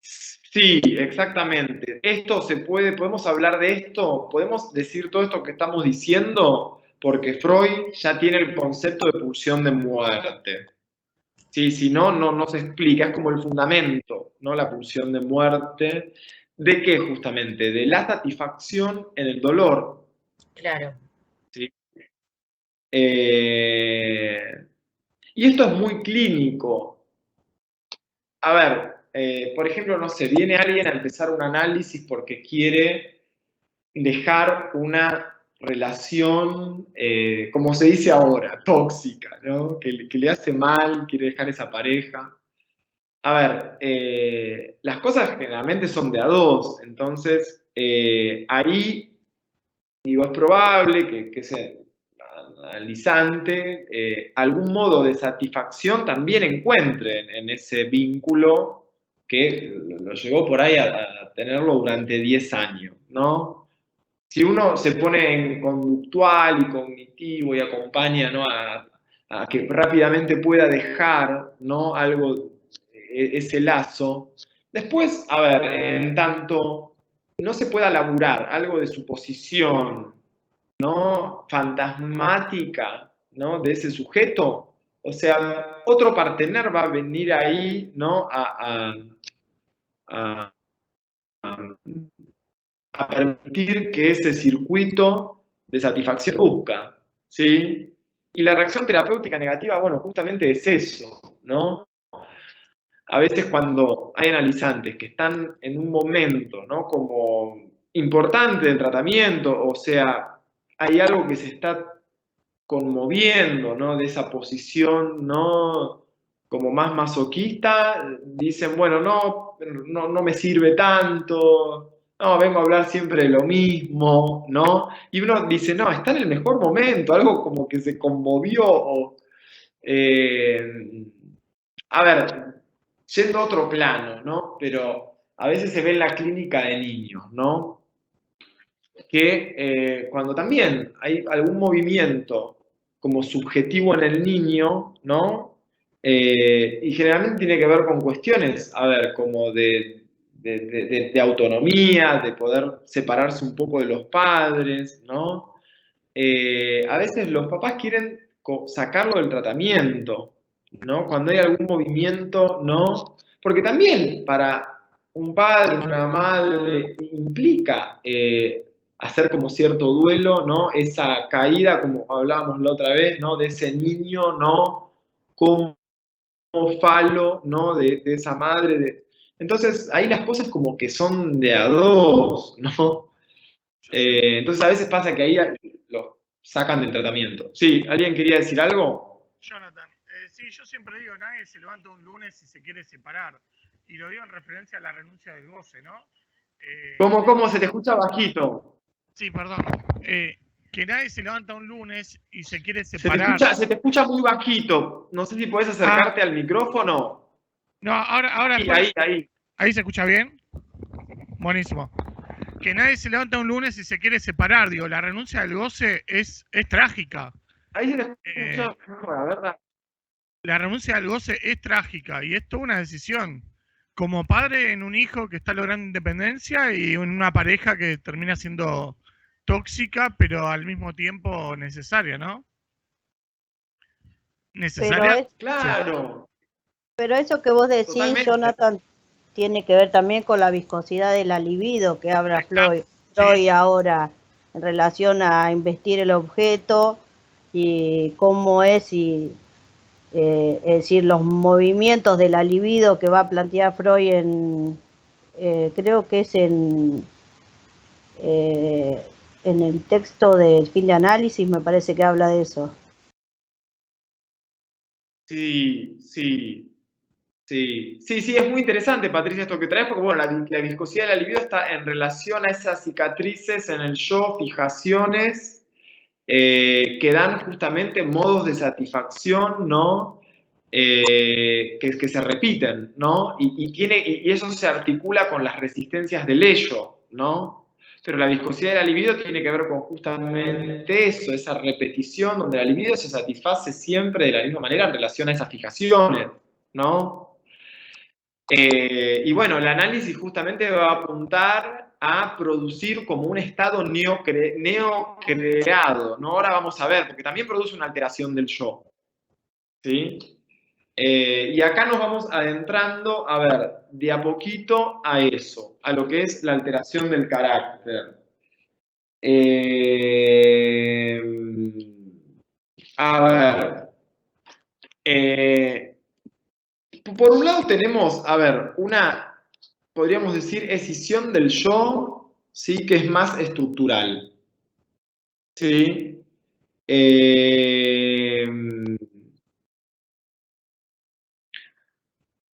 Sí, exactamente. Esto se puede, podemos hablar de esto, podemos decir todo esto que estamos diciendo, porque Freud ya tiene el concepto de pulsión de muerte. Sí, si no, no se explica, es como el fundamento, ¿no? La pulsión de muerte. ¿De qué justamente? De la satisfacción en el dolor. Claro. ¿Sí? Y esto es muy clínico. A ver, por ejemplo, no sé, viene alguien a empezar un análisis porque quiere dejar una relación, como se dice ahora, tóxica, ¿no? Que le hace mal, quiere dejar esa pareja. A ver, las cosas generalmente son de a dos, entonces ahí, digo, es probable que ese analizante algún modo de satisfacción también encuentre en ese vínculo que lo llevó por ahí a tenerlo durante 10 años, ¿no? Si uno se pone en conductual y cognitivo y acompaña, ¿no? a que rápidamente pueda dejar, ¿no? Algo, ese lazo, después, a ver, en tanto no se pueda laburar algo de suposición, ¿no? Fantasmática, ¿no? De ese sujeto, o sea, otro partener va a venir ahí, ¿no? A a permitir que ese circuito de satisfacción busca, ¿sí? Y la reacción terapéutica negativa, bueno, justamente es eso, ¿no? A veces cuando hay analizantes que están en un momento, ¿no? Como importante del tratamiento, o sea, hay algo que se está conmoviendo, ¿no? De esa posición, ¿no? Como más masoquista, dicen, bueno, no me sirve tanto, no, vengo a hablar siempre de lo mismo, ¿no? Y uno dice, no, está en el mejor momento, algo como que se conmovió. A ver, yendo a otro plano, ¿no? Pero a veces se ve en la clínica de niños, ¿no? Que cuando también hay algún movimiento como subjetivo en el niño, ¿no? Y generalmente tiene que ver con cuestiones, a ver, como de autonomía, de poder separarse un poco de los padres, ¿no? A veces los papás quieren sacarlo del tratamiento, ¿no? Cuando hay algún movimiento, ¿no? Porque también para un padre, una madre, implica hacer como cierto duelo, ¿no? Esa caída, como hablábamos la otra vez, ¿no? De ese niño, ¿no? Como falo, ¿no? De esa madre. Entonces, ahí las cosas como que son de a dos, ¿no? Entonces, a veces pasa que ahí lo sacan del tratamiento. Sí, ¿alguien quería decir algo? Jonathan, sí, yo siempre digo, nadie se levanta un lunes y se quiere separar. Y lo digo en referencia a la renuncia del goce, ¿no? ¿Cómo se te escucha bajito? Sí, perdón. Que nadie se levanta un lunes y se quiere separar. Se te escucha muy bajito. No sé si puedes acercarte al micrófono. No, ahora Sí, después, ahí. ¿Ahí se escucha bien? Buenísimo. Que nadie se levanta un lunes y se quiere separar. Digo, la renuncia del goce es trágica. Ahí se te escucha. A ver, la renuncia al goce es trágica y es toda una decisión. Como padre en un hijo que está logrando independencia y en una pareja que termina siendo tóxica, pero al mismo tiempo necesaria, ¿no? Pero, Necesaria. es, Claro, pero eso que vos decís, totalmente. Jonathan, tiene que ver también con la viscosidad de la libido que habla Freud Sí. ahora en relación a investir el objeto y cómo es, y, es decir, los movimientos de la libido que va a plantear Freud creo que es en el texto del fin de análisis, me parece que habla de eso. Sí, es muy interesante, Patricia, esto que traes, porque bueno, la viscosidad de la libido está en relación a esas cicatrices en el yo, fijaciones, que dan justamente modos de satisfacción, ¿no? Que se repiten, ¿no? Y eso se articula con las resistencias del ello, ¿no? Pero la viscosidad de la libido tiene que ver con justamente eso, esa repetición donde la libido se satisface siempre de la misma manera en relación a esas fijaciones, ¿no? Y bueno, el análisis justamente va a apuntar a producir como un estado neocreado, ¿no? Ahora vamos a ver, porque también produce una alteración del yo, ¿sí? Y acá nos vamos adentrando, a ver, de a poquito a eso, a lo que es la alteración del carácter. A ver, por un lado tenemos, a ver, podríamos decir, escisión del yo, ¿sí? Que es más estructural, ¿sí?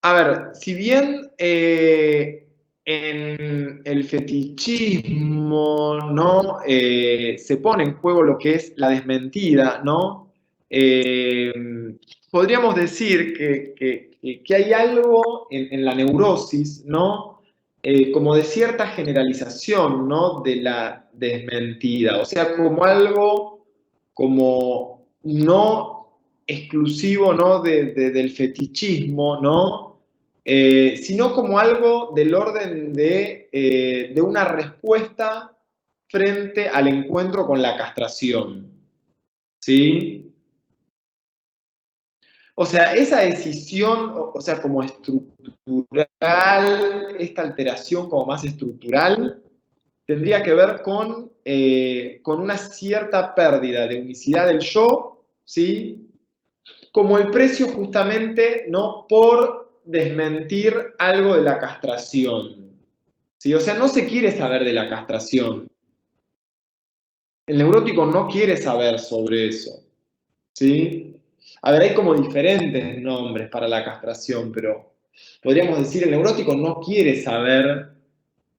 A ver, si bien en el fetichismo, ¿no? Se pone en juego lo que es la desmentida, ¿no? Podríamos decir que hay algo en la neurosis, ¿no? Como de cierta generalización, ¿no? De la desmentida, o sea, como algo como no exclusivo, ¿no? Del fetichismo, ¿no? Sino como algo del orden de una respuesta frente al encuentro con la castración, ¿sí? O sea, esa decisión, o sea, como estructural, esta alteración como más estructural, tendría que ver con una cierta pérdida de unicidad del yo, ¿sí? Como el precio justamente, ¿no? Por desmentir algo de la castración, ¿sí? O sea, no se quiere saber de la castración. El neurótico no quiere saber sobre eso, ¿sí? A ver, hay como diferentes nombres para la castración, pero podríamos decir el neurótico no quiere saber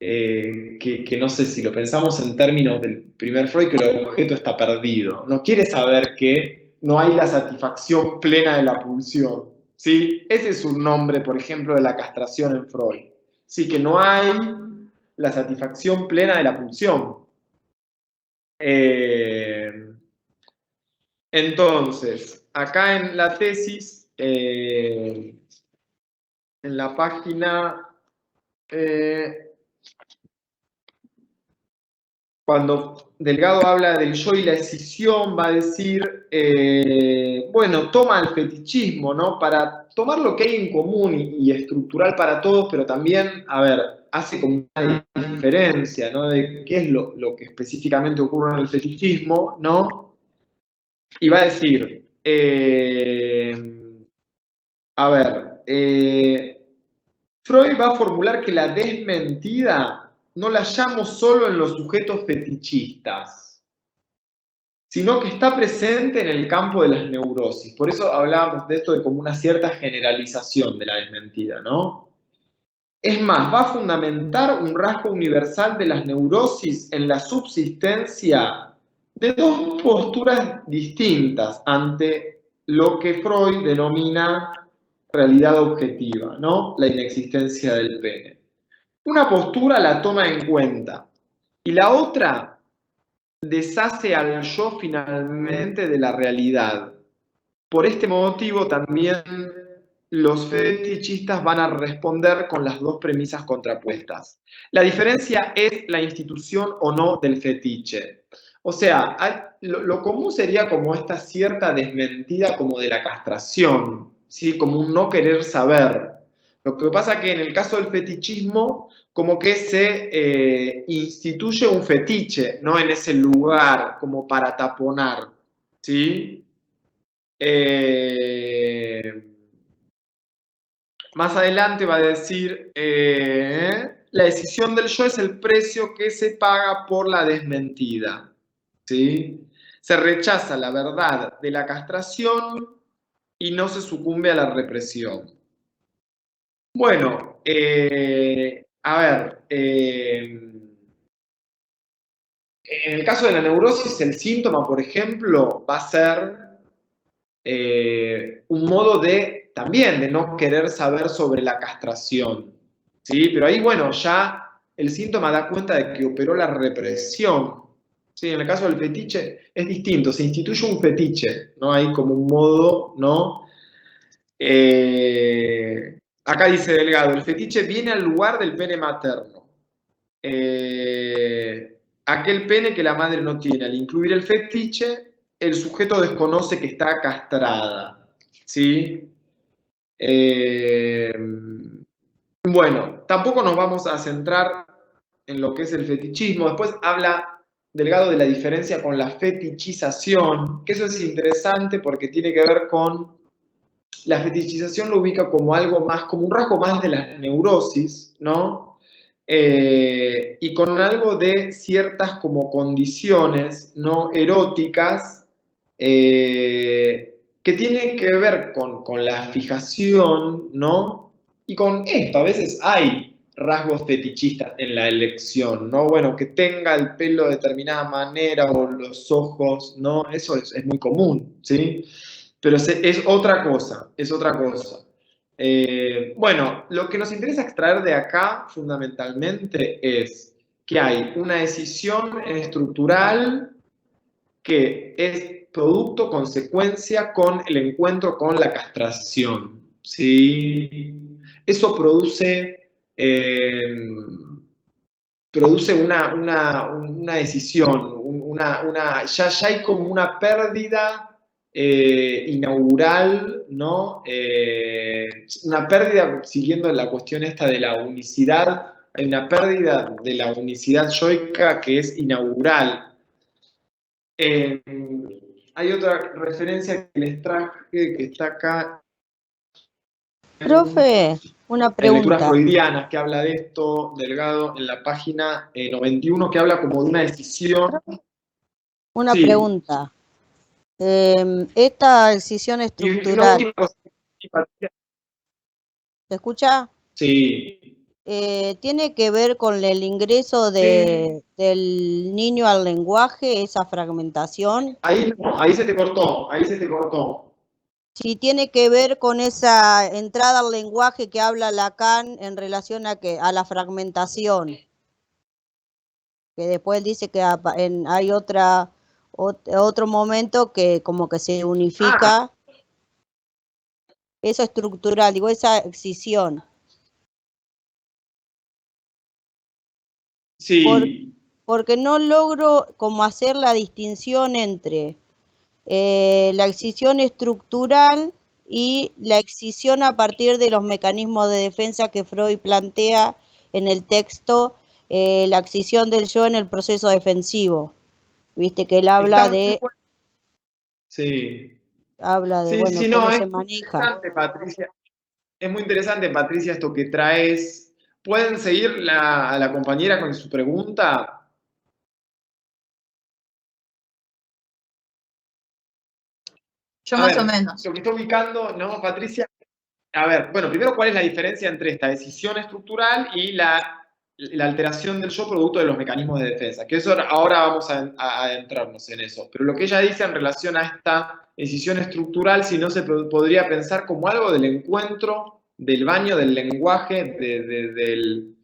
que no sé si lo pensamos en términos del primer Freud, que el objeto está perdido. No quiere saber que no hay la satisfacción plena de la pulsión, ¿sí? Ese es un nombre, por ejemplo, de la castración en Freud. Sí, que no hay la satisfacción plena de la pulsión. Entonces, acá en la tesis, en la página, cuando Delgado habla del yo y la escisión, va a decir, bueno, toma el fetichismo, ¿no? Para tomar lo que hay en común y estructural para todos, pero también, a ver, hace como una diferencia, ¿no? De qué es lo que específicamente ocurre en el fetichismo, ¿no? Y va a decir, a ver, Freud va a formular que la desmentida no la llamo solo en los sujetos fetichistas, sino que está presente en el campo de las neurosis. Por eso hablábamos de esto de como una cierta generalización de la desmentida, ¿no? Es más, va a fundamentar un rasgo universal de las neurosis en la subsistencia de dos posturas distintas ante lo que Freud denomina realidad objetiva, ¿no? La inexistencia del pene. Una postura la toma en cuenta y la otra deshace al yo finalmente de la realidad. por este motivo también los fetichistas van a responder con las dos premisas contrapuestas. La diferencia es la institución o no del fetiche. O sea, lo común sería como esta cierta desmentida como de la castración, ¿sí? Como un no querer saber. Lo que pasa es que en el caso del fetichismo, como que se instituye un fetiche, ¿no? En ese lugar, como para taponar, ¿sí? Más adelante va a decir, la decisión del yo es el precio que se paga por la desmentida, ¿sí? Se rechaza la verdad de la castración y no se sucumbe a la represión. Bueno, a ver, en el caso de la neurosis, el síntoma, por ejemplo, va a ser un modo de, también, de no querer saber sobre la castración, ¿sí? Pero ahí, bueno, ya el síntoma da cuenta de que operó la represión, ¿sí? En el caso del fetiche es distinto, se instituye un fetiche, ¿no? Hay como un modo, ¿no? Acá dice Delgado, el fetiche viene al lugar del pene materno. Aquel pene que la madre no tiene. Al incluir el fetiche, el sujeto desconoce que está castrada, ¿sí? Bueno, tampoco nos vamos a centrar en lo que es el fetichismo. Después habla Delgado de la diferencia con la fetichización, que eso es interesante porque tiene que ver con la fetichización, lo ubica como algo más, como un rasgo más de la neurosis, ¿no? Y con algo de ciertas como condiciones no eróticas que tienen que ver con la fijación, ¿no? Y con esto, a veces hay rasgos fetichistas en la elección, ¿no? Bueno, que tenga el pelo de determinada manera o los ojos, ¿no? Eso es muy común, ¿sí? Pero es otra cosa, es otra cosa. Bueno, lo que nos interesa extraer de acá fundamentalmente es que hay una decisión estructural que es producto, consecuencia con el encuentro con la castración, ¿sí? Eso produce, produce una decisión, ya hay como una pérdida inaugural, ¿no? Una pérdida, siguiendo la cuestión esta de la unicidad, hay una pérdida de la unicidad yoica que es inaugural. Hay otra referencia que les traje que está acá. Profe, una En lecturas pregunta. freudianas que habla de esto, Delgado, en la página 91, que habla como de una decisión. Una Sí. pregunta. Esta decisión Y la estructural, última cosa, ¿se escucha? sí. ¿Tiene que ver con el ingreso del niño al lenguaje, esa fragmentación? Ahí se te cortó, ahí se te cortó. Si tiene que ver con esa entrada al lenguaje que habla Lacan en relación a la fragmentación, que después dice que hay otro momento que como que se unifica. Eso estructural, digo, esa excisión. Sí. Porque no logro como hacer la distinción entre la excisión estructural y la excisión a partir de los mecanismos de defensa que Freud plantea en el texto, la excisión del yo en el proceso defensivo. Viste que él habla de... Sí. Habla de, Sí, bueno, sí, cómo no, se es maneja. interesante, Patricia. Es muy interesante, Patricia, esto que traes. ¿Pueden seguir a la compañera con su pregunta? Yo A más ver, o menos. lo que está ubicando, ¿no, Patricia? A ver, bueno, primero, ¿cuál es la diferencia entre esta decisión estructural y la alteración del yo producto de los mecanismos de defensa? Que eso ahora vamos a adentrarnos en eso. Pero lo que ella dice en relación a esta decisión estructural, si no se podría pensar como algo del encuentro, del baño, del lenguaje, del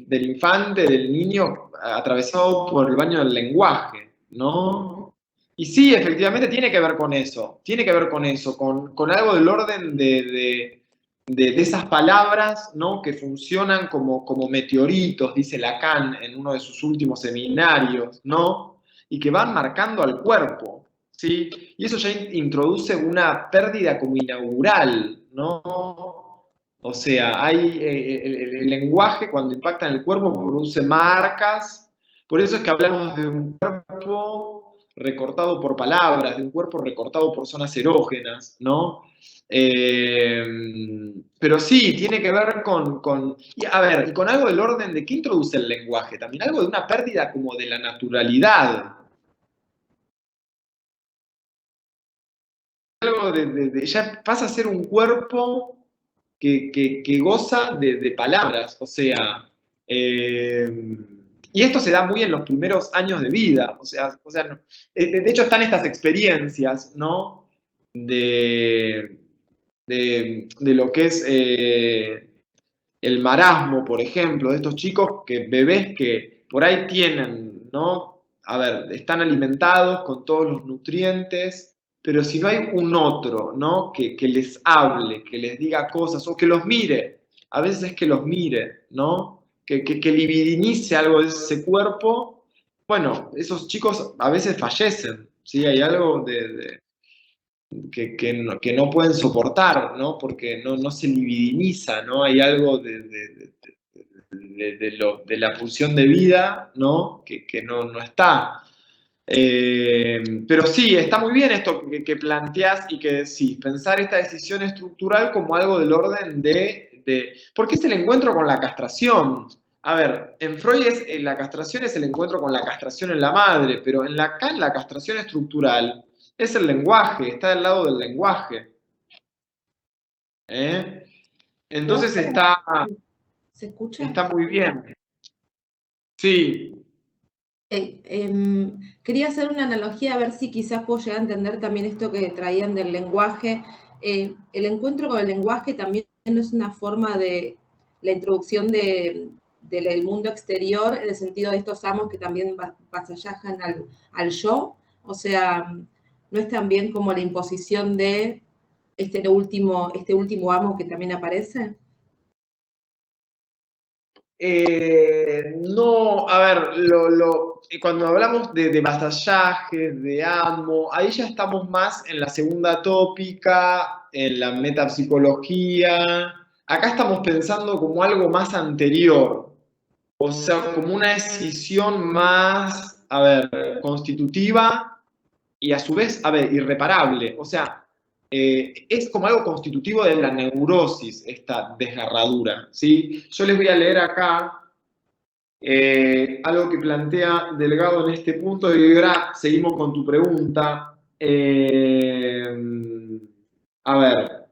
infante, del niño, atravesado por el baño del lenguaje, ¿no? Y sí, efectivamente tiene que ver con eso, tiene que ver con eso, con algo del orden de esas palabras, ¿no? Que funcionan como meteoritos, dice Lacan en uno de sus últimos seminarios, ¿no? Y que van marcando al cuerpo, ¿sí? Y eso ya introduce una pérdida como inaugural, ¿no? O sea, hay, el lenguaje cuando impacta en el cuerpo produce marcas, por eso es que hablamos de un cuerpo recortado por palabras, de un cuerpo recortado por zonas erógenas, ¿no? Eh, pero sí, tiene que ver y a ver, y con algo del orden de qué introduce el lenguaje, también algo de una pérdida como de la naturalidad, algo ya pasa a ser un cuerpo que goza de palabras, o sea, y esto se da muy en los primeros años de vida, no, de hecho están estas experiencias, ¿no? De lo que es el marasmo, por ejemplo, de estos chicos bebés que por ahí tienen, ¿no? A ver, están alimentados con todos los nutrientes, pero si no hay un otro, ¿no? Que les hable, que les diga cosas o que los mire, a veces es que los mire, ¿no? Que libidinice algo de ese cuerpo, bueno, esos chicos a veces fallecen, ¿sí? Hay algo que no pueden soportar, ¿no? Porque no se libidiniza, ¿no? Hay algo de la pulsión de vida, ¿no? Que no está. Pero sí, está muy bien esto que planteás y que decís, pensar esta decisión estructural como algo del orden porque es el encuentro con la castración. A ver, en Freud la castración es el encuentro con la castración en la madre, pero en Lacan la castración estructural es el lenguaje, está del lado del lenguaje. ¿Eh? Entonces ¿Se escucha? está muy bien. Sí, Quería hacer una analogía a ver si quizás puedo llegar a entender también esto que traían del lenguaje. El encuentro con el lenguaje también es una forma de la introducción del mundo exterior, en el sentido de estos amos que también vasallajan al yo. O sea, no es también como la imposición de este último amo que también aparece. No, a ver, cuando hablamos de vasallajes, de amo, ahí ya estamos más en la segunda tópica, en la metapsicología. Acá estamos pensando como algo más anterior, o sea, como una decisión más, a ver, constitutiva y a su vez, a ver, irreparable. O sea, es como algo constitutivo de la neurosis, esta desgarradura, ¿sí? Yo les voy a leer acá algo que plantea Delgado en este punto, y ahora seguimos con tu pregunta. A ver.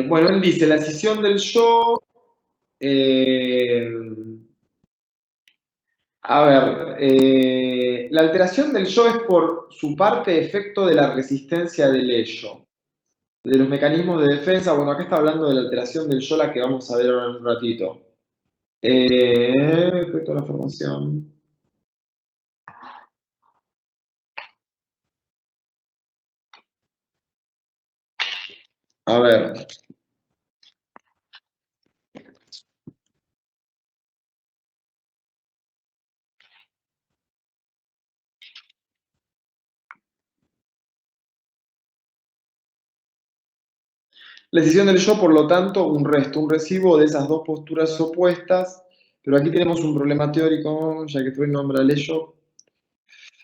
Bueno, él dice, la decisión del yo. eh, a ver, la alteración del yo es por su parte efecto de la resistencia del ello, de los mecanismos de defensa. Bueno, acá está hablando de la alteración del yo, la que vamos a ver ahora en un ratito. Respecto a la formación. A ver. La decisión del yo, por lo tanto, un resto, un residuo de esas dos posturas opuestas, pero aquí tenemos un problema teórico, ya que Freud nombra el ello.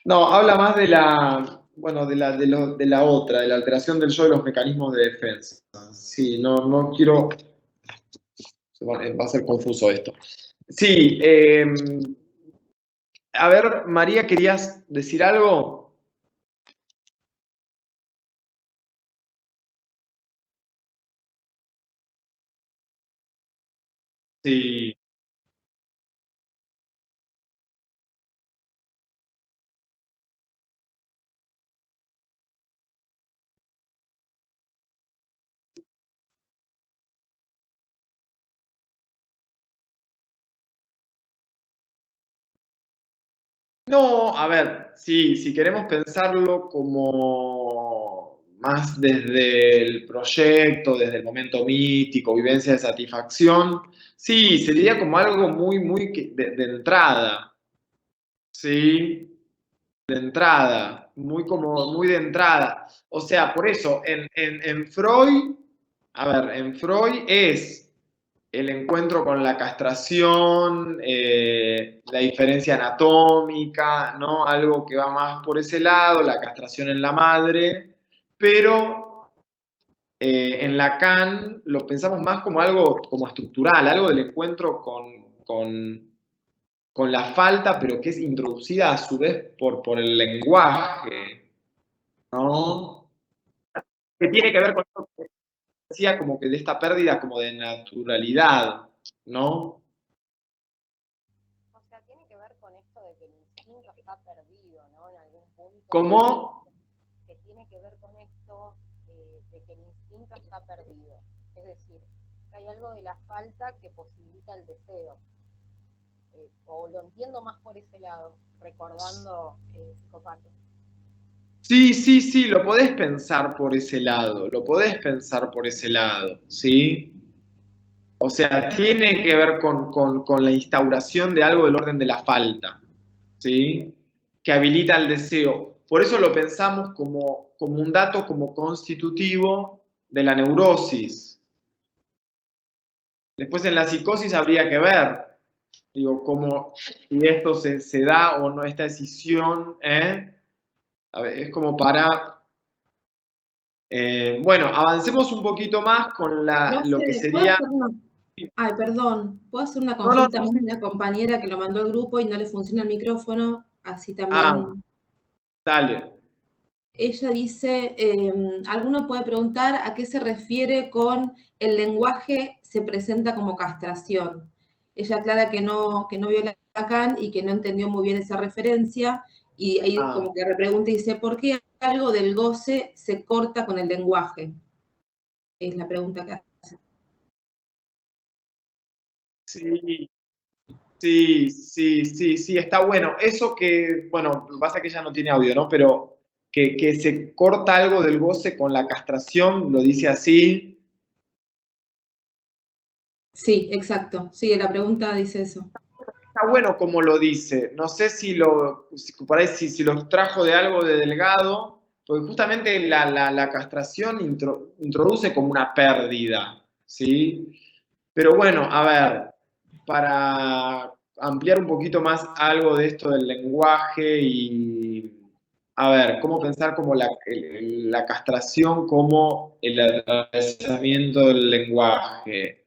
No, habla más de la, bueno, de la otra, de la alteración del yo y los mecanismos de defensa. Sí, no quiero, va a ser confuso esto. Sí, a ver, María, ¿querías decir algo? Sí. No, a ver, sí, si queremos pensarlo como más desde el proyecto, desde el momento mítico, vivencia de satisfacción, sí, sería como algo muy de entrada, ¿sí? De entrada, muy de entrada. O sea, por eso, en Freud, a ver, en Freud es el encuentro con la castración, la diferencia anatómica, ¿no? Algo que va más por ese lado, la castración en la madre, pero en Lacan lo pensamos más como algo como estructural, algo del encuentro con la falta, pero que es introducida a su vez por el lenguaje, ¿no? Que tiene que ver con esto que decía, como que de esta pérdida como de naturalidad, ¿no? O sea, tiene que ver con esto de que el instinto está perdido, ¿no? En algún punto. ¿Cómo? Que tiene que ver con esto de que el instinto está perdido. Es decir, que hay algo de la falta que posibilita el deseo. O lo entiendo más por ese lado, recordando Psicópatas. Sí, lo podés pensar por ese lado, lo podés pensar por ese lado, ¿sí? O sea, tiene que ver con la instauración de algo del orden de la falta, ¿sí? Que habilita el deseo. Por eso lo pensamos como un dato como constitutivo de la neurosis. Después en la psicosis habría que ver, digo, cómo si esto se da o no, esta decisión, A ver, es como para... bueno, avancemos un poquito más con lo que sería... Ay, perdón, ¿puedo hacer una No, consulta no, más de una compañera que lo mandó al grupo y no le funciona el micrófono? Así Ah, también. dale. Ella dice, alguno puede preguntar a qué se refiere con el lenguaje se presenta como castración. Ella aclara que no vio Lacan y que no entendió muy bien esa referencia, y ahí como que repregunta y dice, ¿por qué algo del goce se corta con el lenguaje? Es la pregunta que hace. Sí, está bueno. Eso que, bueno, pasa que ella no tiene audio, ¿no? Pero que se corta algo del goce con la castración, lo dice así. Sí, exacto. Sí, la pregunta dice eso. Está bueno como lo dice. No sé si por ahí si lo extrajo de algo de Delgado, porque justamente la castración introduce como una pérdida, ¿sí? Pero bueno, a ver, para ampliar un poquito más algo de esto del lenguaje y, a ver, cómo pensar como la castración como el atravesamiento del lenguaje.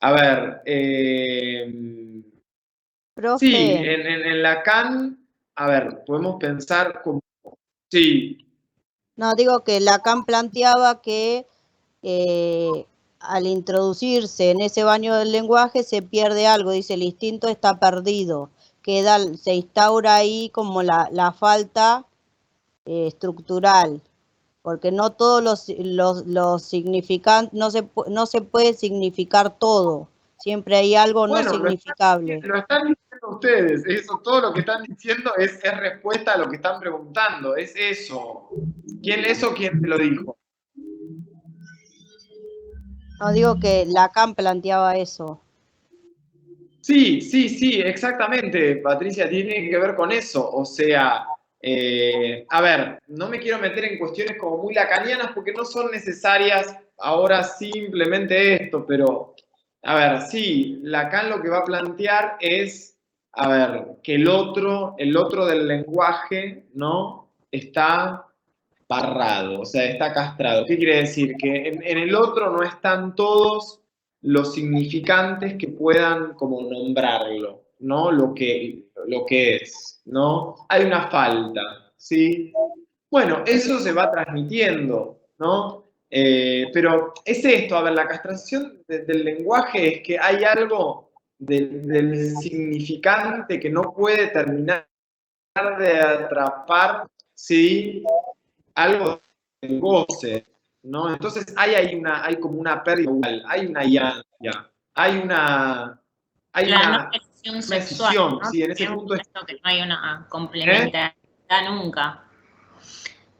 A ver, Profe, sí, en Lacan, a ver, podemos pensar como, sí, no, digo que Lacan planteaba que al introducirse en ese baño del lenguaje se pierde algo, dice, el instinto está perdido, se instaura ahí como la falta estructural, porque no todos los significantes, no se puede significar todo, siempre hay algo no bueno, significable. lo están diciendo ustedes, eso, todo lo que están diciendo es respuesta a lo que están preguntando, es eso. ¿Quién te lo dijo? No digo que Lacan planteaba eso. Sí, exactamente, Patricia, tiene que ver con eso. O sea, a ver, no me quiero meter en cuestiones como muy lacanianas porque no son necesarias ahora simplemente esto, pero, a ver, sí, Lacan lo que va a plantear es, a ver, que el otro del lenguaje, ¿no? Está barrado, o sea, está castrado. ¿Qué quiere decir? Que en el otro no están todos los significantes que puedan como nombrarlo, ¿no? Lo que es, ¿no? Hay una falta, ¿sí? Bueno, eso se va transmitiendo, ¿no? Pero es esto, a ver, la castración del lenguaje es que hay algo del significante que no puede terminar de atrapar, ¿sí? Algo del goce, ¿no? Entonces hay como una pérdida igual, hay una iancia, hay La no decisión una sexual, decisión, ¿no? sí, en ese Tenemos punto es... esto que no hay una complementariedad nunca.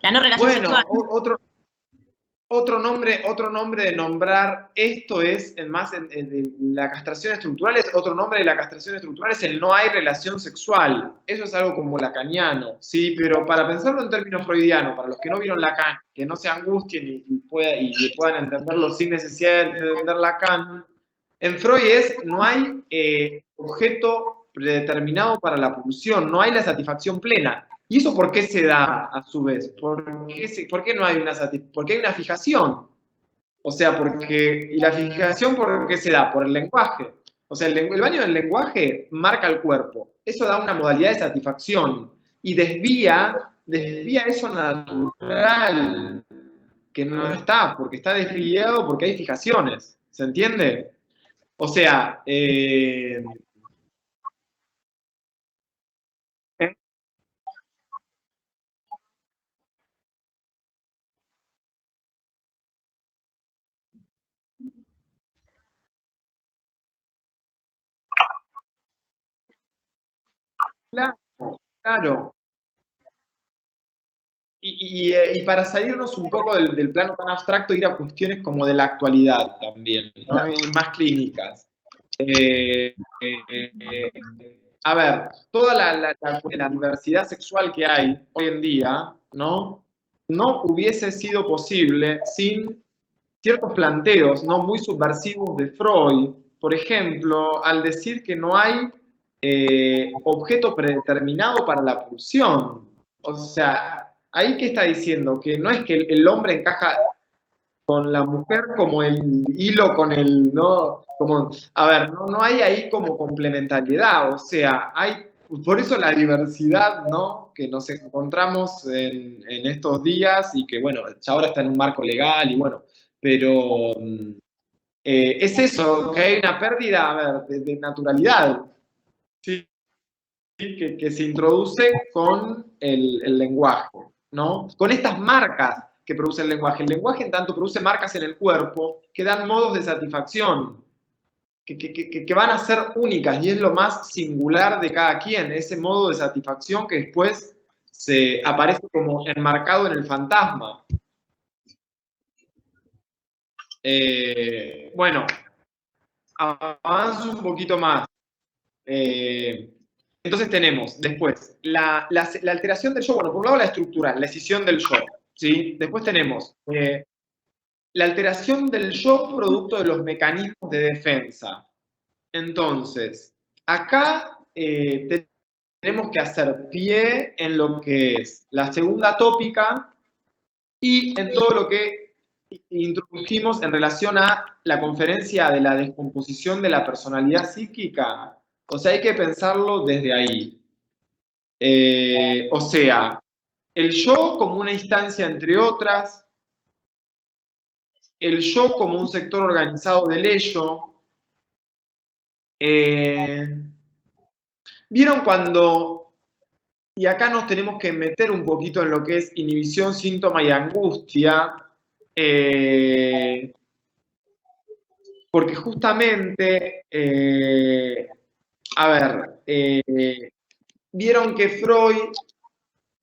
La no relación Bueno, sexual. otro nombre de nombrar esto es, la castración estructural, otro nombre de la castración estructural es el no hay relación sexual. Eso es algo como lacaniano, ¿sí? Pero para pensarlo en términos freudianos, para los que no vieron Lacan, que no se angustien y puedan entenderlo sin necesidad de entender Lacan, en Freud no hay objeto predeterminado para la pulsión, no hay la satisfacción plena. ¿Y eso por qué se da a su vez? ¿Por qué no hay porque hay una fijación? O sea, ¿y la fijación por qué se da? Por el lenguaje. O sea, el baño del lenguaje marca el cuerpo. Eso da una modalidad de satisfacción y desvía eso natural, que no está, porque está desviado porque hay fijaciones. ¿Se entiende? O sea, claro. Y para salirnos un poco del plano tan abstracto, ir a cuestiones como de la actualidad también, ¿no? Y más clínicas. A ver, toda la diversidad sexual que hay hoy en día, ¿no? No hubiese sido posible sin ciertos planteos, ¿no? Muy subversivos de Freud, por ejemplo, al decir que no hay objeto predeterminado para la pulsión. O sea, ¿ahí qué está diciendo? Que no es que el hombre encaja con la mujer como el hilo con el, ¿no? Como, a ver, no hay ahí como complementariedad, o sea, por eso la diversidad, ¿no? Que nos encontramos en estos días y que, bueno, ya ahora está en un marco legal y bueno, pero es eso, que hay una pérdida, a ver, de naturalidad, ¿sí? Que se introduce con el lenguaje, ¿no? Con estas marcas que produce el lenguaje. El lenguaje, en tanto, produce marcas en el cuerpo que dan modos de satisfacción, que van a ser únicas y es lo más singular de cada quien, ese modo de satisfacción que después se aparece como enmarcado en el fantasma. Bueno, avanzo un poquito más. Entonces tenemos después la alteración del yo, bueno, por un lado la estructural, la escisión del yo, ¿sí? Después tenemos la alteración del yo producto de los mecanismos de defensa. Entonces, acá tenemos que hacer pie en lo que es la segunda tópica y en todo lo que introdujimos en relación a la conferencia de la descomposición de la personalidad psíquica. O sea, hay que pensarlo desde ahí. O sea, el yo como una instancia entre otras, el yo como un sector organizado del ello. ¿Vieron cuando, y acá nos tenemos que meter un poquito en lo que es inhibición, síntoma y angustia, porque justamente, a ver, vieron que Freud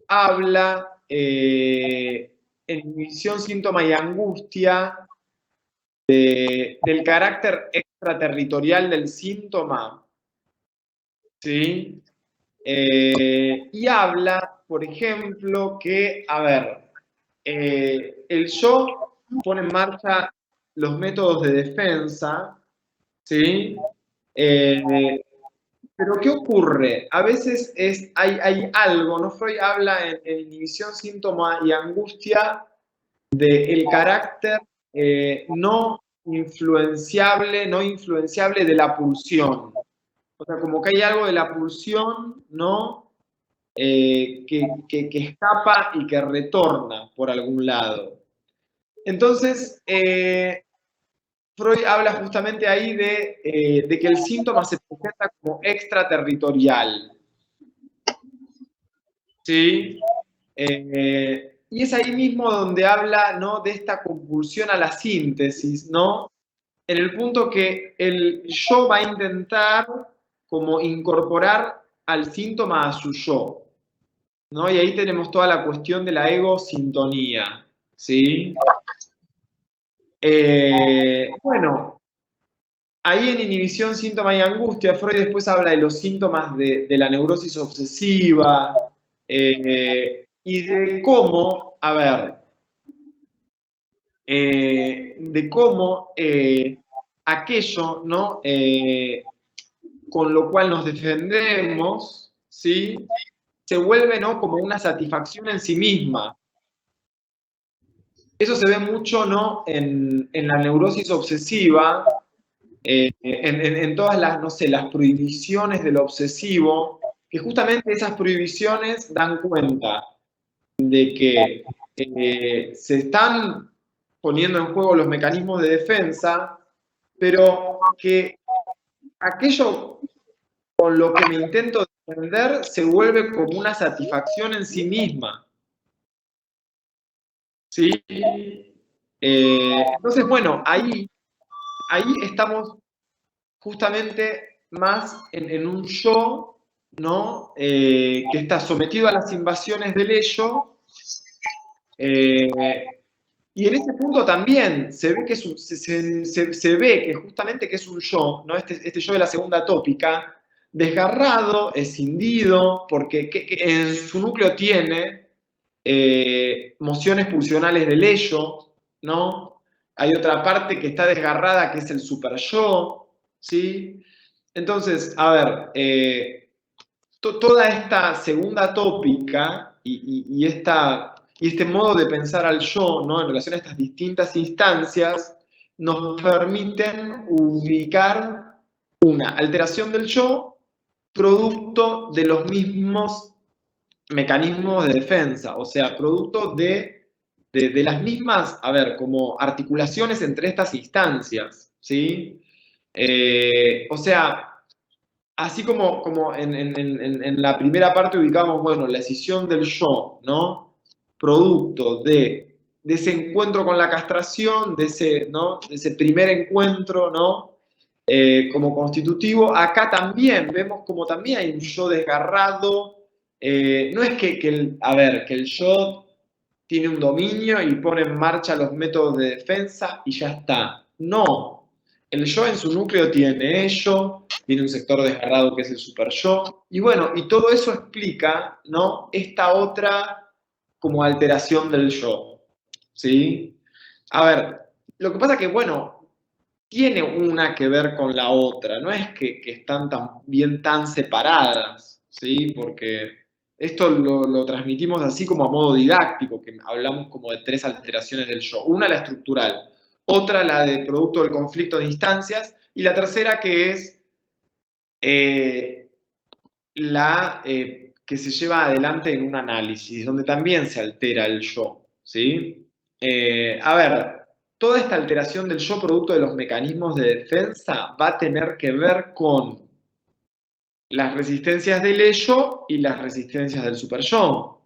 habla en inhibición, síntoma y angustia del carácter extraterritorial del síntoma, ¿sí? Y habla, por ejemplo, que, a ver, el yo pone en marcha los métodos de defensa, ¿sí? Pero ¿qué ocurre? A veces hay algo, ¿no? Freud habla en inhibición, síntoma y angustia del carácter no influenciable de la pulsión. O sea, como que hay algo de la pulsión, ¿no? Que escapa y que retorna por algún lado. Entonces, Freud habla justamente ahí de que el síntoma se presenta como extraterritorial. ¿Sí? Y es ahí mismo donde habla, ¿no? De esta compulsión a la síntesis, ¿no? En el punto que el yo va a intentar como incorporar al síntoma a su yo, ¿no? Y ahí tenemos toda la cuestión de la egosintonía, ¿sí? Bueno, ahí en inhibición, síntoma y angustia, Freud después habla de los síntomas de la neurosis obsesiva y de cómo, a ver, de cómo aquello, ¿no? Con lo cual nos defendemos, ¿sí? Se vuelve, ¿no? Como una satisfacción en sí misma. Eso se ve mucho, ¿no? En la neurosis obsesiva, en todas las, no sé, las prohibiciones del obsesivo, que justamente esas prohibiciones dan cuenta de que se están poniendo en juego los mecanismos de defensa, pero que aquello con lo que me intento defender se vuelve como una satisfacción en sí misma. ¿Sí? Entonces, bueno, ahí estamos justamente más en un yo, ¿no? Que está sometido a las invasiones del ello. Y en ese punto también se ve que es se ve que justamente que es un yo, ¿no? Este yo de la segunda tópica, desgarrado, escindido, porque que en su núcleo tiene mociones pulsionales del ello, ¿no? Hay otra parte que está desgarrada que es el super yo, ¿sí? Entonces, a ver, toda esta segunda tópica y este modo de pensar al yo, ¿no? En relación a estas distintas instancias, nos permiten ubicar una alteración del yo producto de los mismos mecanismos de defensa, o sea, producto de las mismas, a ver, como articulaciones entre estas instancias, ¿sí? O sea, así como en la primera parte ubicamos, bueno, la escisión del yo, ¿no? Producto de ese encuentro con la castración, de ese, ¿no? De ese primer encuentro, ¿no? Como constitutivo, acá también vemos como también hay un yo desgarrado. No es que el yo tiene un dominio y pone en marcha los métodos de defensa y ya está. No, el yo en su núcleo tiene ello, tiene un sector desgarrado que es el super yo, y bueno, y todo eso explica, ¿no? Esta otra como alteración del yo, ¿sí? A ver, lo que pasa que, bueno, tiene una que ver con la otra, no es que están tan separadas, ¿sí? Porque esto lo transmitimos así como a modo didáctico, que hablamos como de tres alteraciones del yo. Una, la estructural, otra, la de producto del conflicto de instancias, y la tercera que es la que se lleva adelante en un análisis, donde también se altera el yo, ¿sí? A ver, toda esta alteración del yo producto de los mecanismos de defensa va a tener que ver con las resistencias del ello y las resistencias del superyo,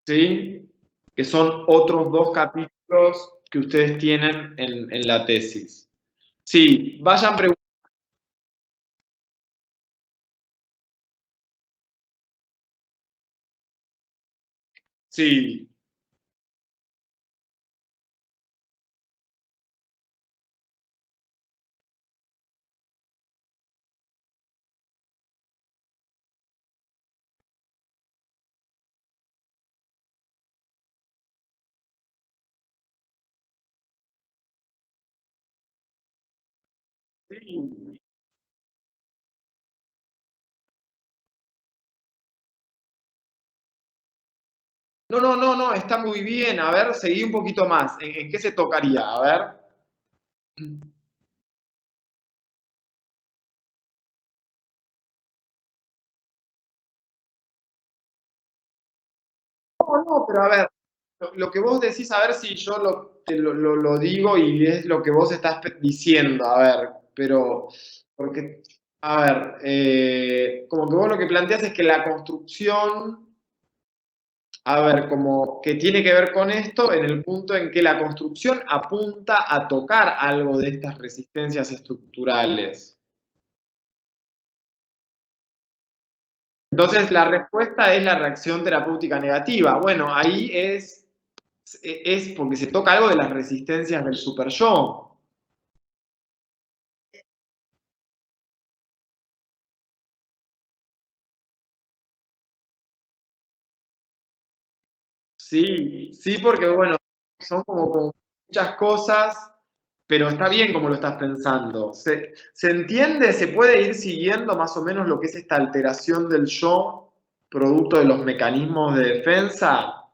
¿sí? Que son otros dos capítulos que ustedes tienen en la tesis. Sí, vayan preguntando. Sí. Sí. No, está muy bien. A ver, seguí un poquito más. ¿En qué se tocaría? A ver. No, pero a ver, lo que vos decís, a ver si yo lo digo y es lo que vos estás diciendo, a ver, pero, porque, a ver, como que vos lo que planteás es que la construcción, a ver, como que tiene que ver con esto en el punto en que la construcción apunta a tocar algo de estas resistencias estructurales. Entonces, la respuesta es la reacción terapéutica negativa. Bueno, ahí es porque se toca algo de las resistencias del super yo. Sí, sí, porque bueno, son como muchas cosas, pero está bien como lo estás pensando. ¿Se entiende? ¿Se puede ir siguiendo más o menos lo que es esta alteración del yo, producto de los mecanismos de defensa?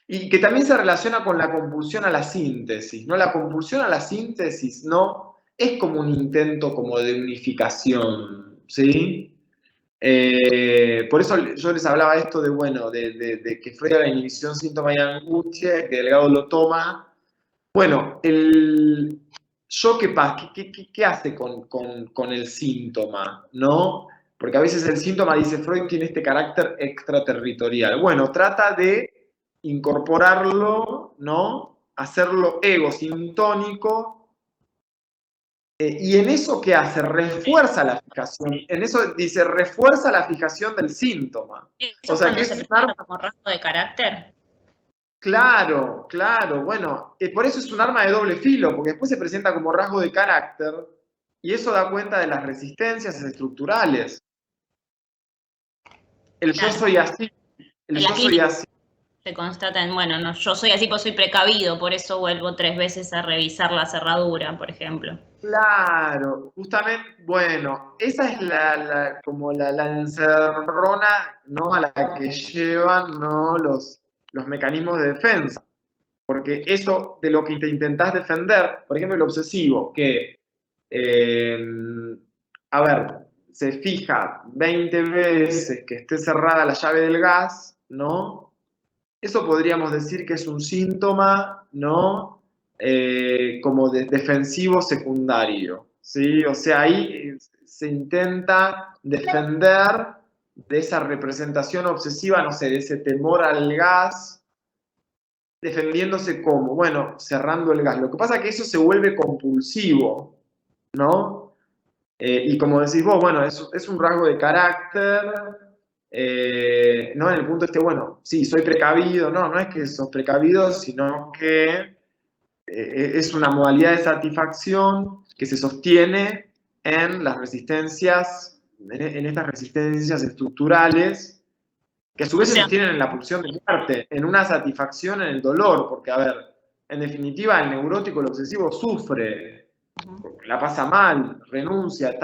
Y que también se relaciona con la compulsión a la síntesis, ¿no? La compulsión a la síntesis, ¿no? Es como un intento como de unificación, ¿sí? Por eso yo les hablaba esto de, bueno, de que Freud la inhibición, síntoma y angustia, que Delgado lo toma. Bueno, el yo ¿qué hace con el síntoma, ¿no? Porque a veces el síntoma, dice Freud, tiene este carácter extraterritorial. Bueno, trata de incorporarlo, ¿no? Hacerlo egosintónico. Y en eso, ¿qué hace? Refuerza la fijación. En eso dice, refuerza la fijación del síntoma. ¿Eso O sea, cuando que se es un presenta arma. como rasgo de carácter? Claro, claro. Bueno, por eso es un arma de doble filo, porque después se presenta como rasgo de carácter y eso da cuenta de las resistencias estructurales. El yo Claro. soy así. El En la yo soy clínica así. se constatan, bueno, no, yo soy así, pues soy precavido, por eso vuelvo 3 veces a revisar la cerradura, por ejemplo. Claro, justamente, bueno, esa es como la encerrona, ¿no? A la que llevan, ¿no? los mecanismos de defensa. Porque eso de lo que te intentás defender, por ejemplo, el obsesivo, que, a ver, se fija 20 veces que esté cerrada la llave del gas, ¿no? Eso podríamos decir que es un síntoma, ¿no? Como de defensivo secundario, ¿sí? O sea, ahí se intenta defender de esa representación obsesiva, no sé, de ese temor al gas, defendiéndose como, bueno, cerrando el gas. Lo que pasa es que eso se vuelve compulsivo, ¿no? Y como decís vos, bueno, es un rasgo de carácter, no en el punto bueno, sí, soy precavido, no es que sos precavido, sino que es una modalidad de satisfacción que se sostiene en las resistencias, en estas resistencias estructurales, que a su vez se sostienen en la pulsión de muerte, en una satisfacción en el dolor, porque, a ver, en definitiva, el neurótico, el obsesivo, sufre, la pasa mal, renuncia,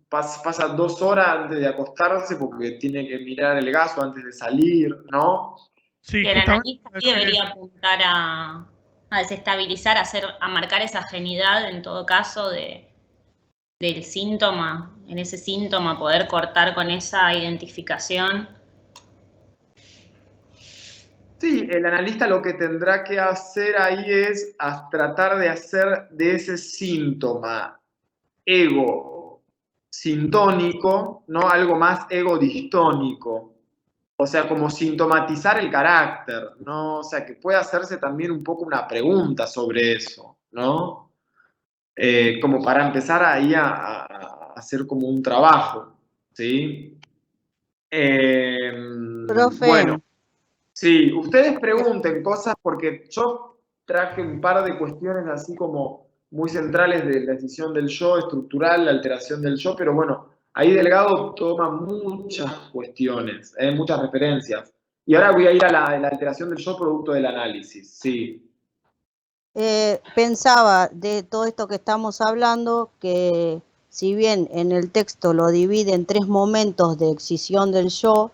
pasa 2 horas antes de acostarse porque tiene que mirar el gaso antes de salir, ¿no? Sí, Y el justamente analista sí debería apuntar a desestabilizar, a marcar esa genidad en todo caso del síntoma, en ese síntoma poder cortar con esa identificación. Sí, el analista lo que tendrá que hacer ahí es tratar de hacer de ese síntoma ego sintónico, ¿no? Algo más ego distónico. O sea, como sintomatizar el carácter, ¿no? O sea, que puede hacerse también un poco una pregunta sobre eso, ¿no? Como para empezar ahí a hacer como un trabajo, ¿sí? Profe. Bueno, sí, ustedes pregunten cosas porque yo traje un par de cuestiones así como muy centrales de la decisión del yo, estructural, la alteración del yo, pero bueno, ahí Delgado toma muchas cuestiones, muchas referencias. Y ahora voy a ir a la alteración del yo producto del análisis, sí. Pensaba de todo esto que estamos hablando, que si bien en el texto lo divide en 3 momentos de excisión del yo,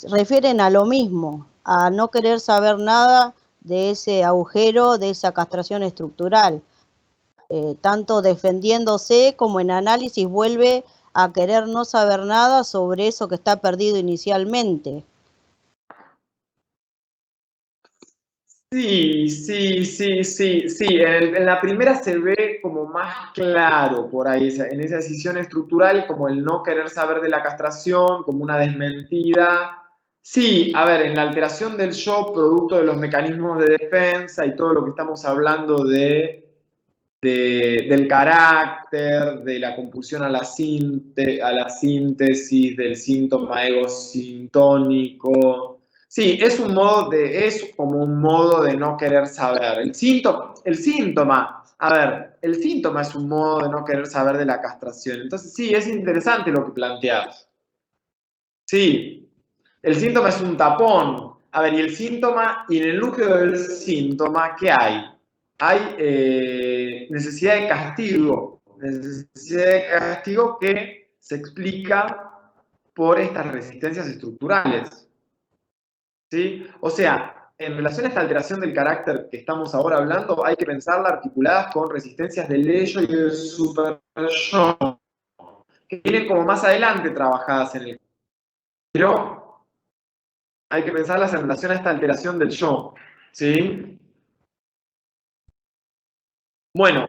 refieren a lo mismo, a no querer saber nada de ese agujero, de esa castración estructural. Tanto defendiéndose como en análisis vuelve a querer no saber nada sobre eso que está perdido inicialmente. Sí. En la primera se ve como más claro por ahí, en esa decisión estructural, como el no querer saber de la castración, como una desmentida. Sí, a ver, en la alteración del yo, producto de los mecanismos de defensa y todo lo que estamos hablando de del carácter, de la compulsión a la síntesis, del síntoma egosintónico. Sí, es como un modo de no querer saber. El síntoma, a ver, el síntoma es un modo de no querer saber de la castración. Entonces, sí, es interesante lo que planteas. Sí, el síntoma es un tapón. A ver, y el síntoma, y en el núcleo del síntoma, ¿qué hay? Hay necesidad de castigo. Necesidad de castigo que se explica por estas resistencias estructurales. ¿Sí? O sea, en relación a esta alteración del carácter que estamos ahora hablando, hay que pensarla articuladas con resistencias del ello y del super yo, que vienen como más adelante trabajadas en el... Pero hay que pensarlas en relación a esta alteración del yo. ¿Sí? Bueno,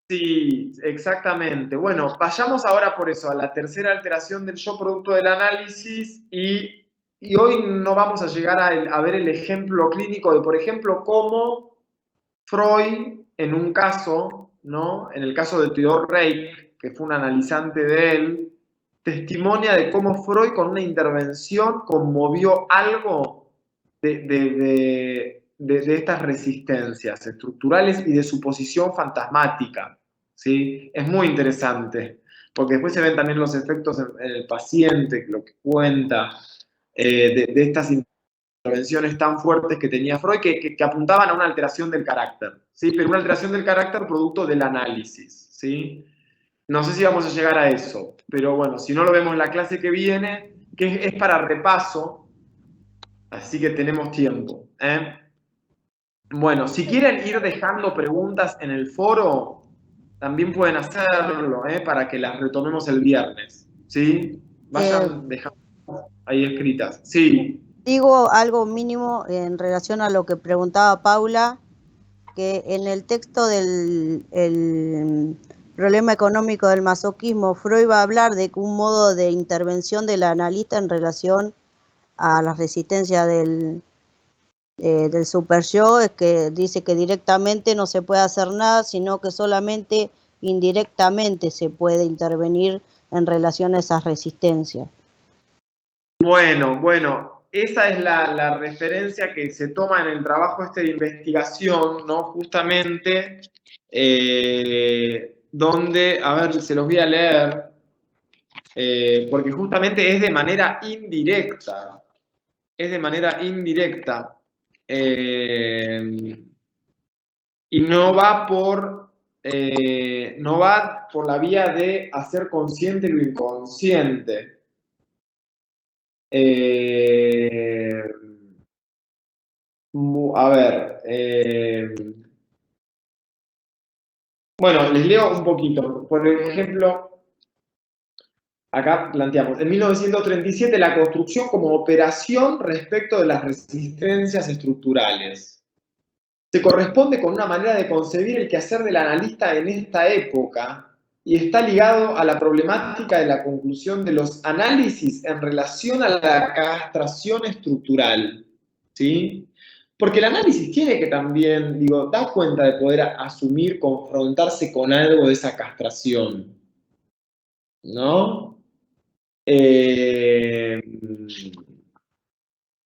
sí, exactamente. Bueno, vayamos ahora por eso a la tercera alteración del yo producto del análisis y hoy no vamos a llegar a ver el ejemplo clínico de, por ejemplo, cómo Freud, en un caso, ¿no? En el caso de Theodor Reik, que fue un analizante de él, testimonia de cómo Freud con una intervención conmovió algo de estas resistencias estructurales y de su posición fantasmática. ¿Sí? Es muy interesante, porque después se ven también los efectos en el paciente, lo que cuenta de estas intervenciones tan fuertes que tenía Freud que apuntaban a una alteración del carácter, ¿sí? Pero una alteración del carácter producto del análisis, ¿sí? No sé si vamos a llegar a eso, pero bueno, si no lo vemos en la clase que viene, que es para repaso, así que tenemos tiempo, ¿eh? Bueno, si quieren ir dejando preguntas en el foro, también pueden hacerlo, para que las retomemos el viernes, ¿sí? Vayan dejando ahí escritas. Sí. Digo algo mínimo en relación a lo que preguntaba Paula, que en el texto del el problema económico del masoquismo, Freud va a hablar de un modo de intervención del analista en relación a la resistencia del super yo, es que dice que directamente no se puede hacer nada, sino que solamente indirectamente se puede intervenir en relación a esas resistencias. Bueno, esa es la referencia que se toma en el trabajo de investigación, ¿no? Justamente, donde, a ver, se los voy a leer, porque justamente es de manera indirecta, y no va por la vía de hacer consciente lo inconsciente. A ver, bueno, les leo un poquito. Por ejemplo, acá planteamos, en 1937 la construcción como operación respecto de las resistencias estructurales. Se corresponde con una manera de concebir el quehacer del analista en esta época y está ligado a la problemática de la conclusión de los análisis en relación a la castración estructural. ¿Sí? Porque el análisis tiene que también, dar cuenta de poder asumir, confrontarse con algo de esa castración. ¿No?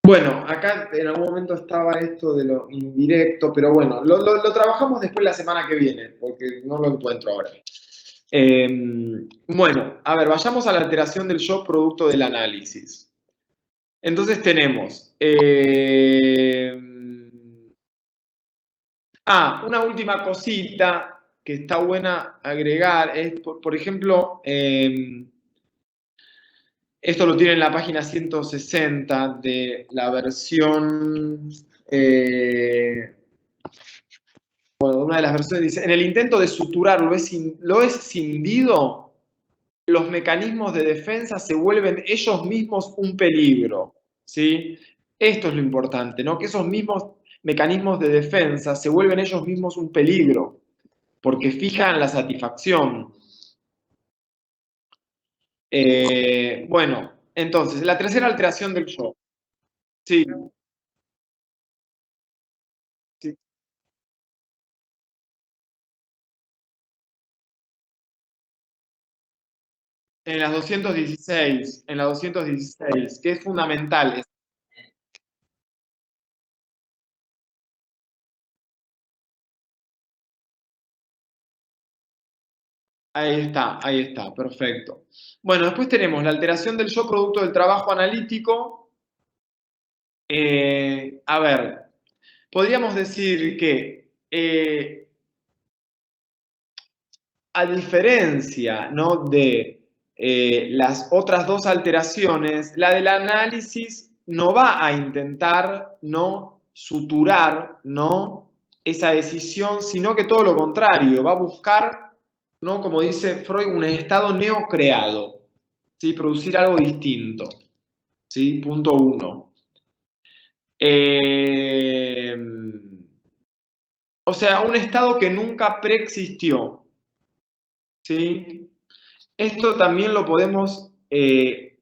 Bueno, acá en algún momento estaba esto de lo indirecto, pero bueno, lo trabajamos después la semana que viene, porque no lo encuentro ahora. Bueno, a ver, vayamos a la alteración del yo producto del análisis. Entonces tenemos... una última cosita que está buena agregar es, por ejemplo, esto lo tiene en la página 160 de la versión bueno, una de las versiones dice, en el intento de suturar lo escindido, los mecanismos de defensa se vuelven ellos mismos un peligro, ¿sí? Esto es lo importante, ¿no? Que esos mismos mecanismos de defensa se vuelven ellos mismos un peligro, porque fijan la satisfacción. Bueno, entonces, la tercera alteración del yo. Sí. Sí. En las 216, que es fundamental. Ahí está, perfecto. Bueno, después tenemos la alteración del yo producto del trabajo analítico. A ver, podríamos decir que a diferencia, ¿no?, de las otras dos alteraciones, la del análisis no va a intentar, ¿no?, suturar, ¿no?, esa decisión, sino que todo lo contrario, va a buscar, ¿no?, como dice Freud, un estado neocreado, ¿sí?, producir algo distinto, ¿sí? Punto 1. O sea, un estado que nunca preexistió, ¿sí? Esto también lo podemos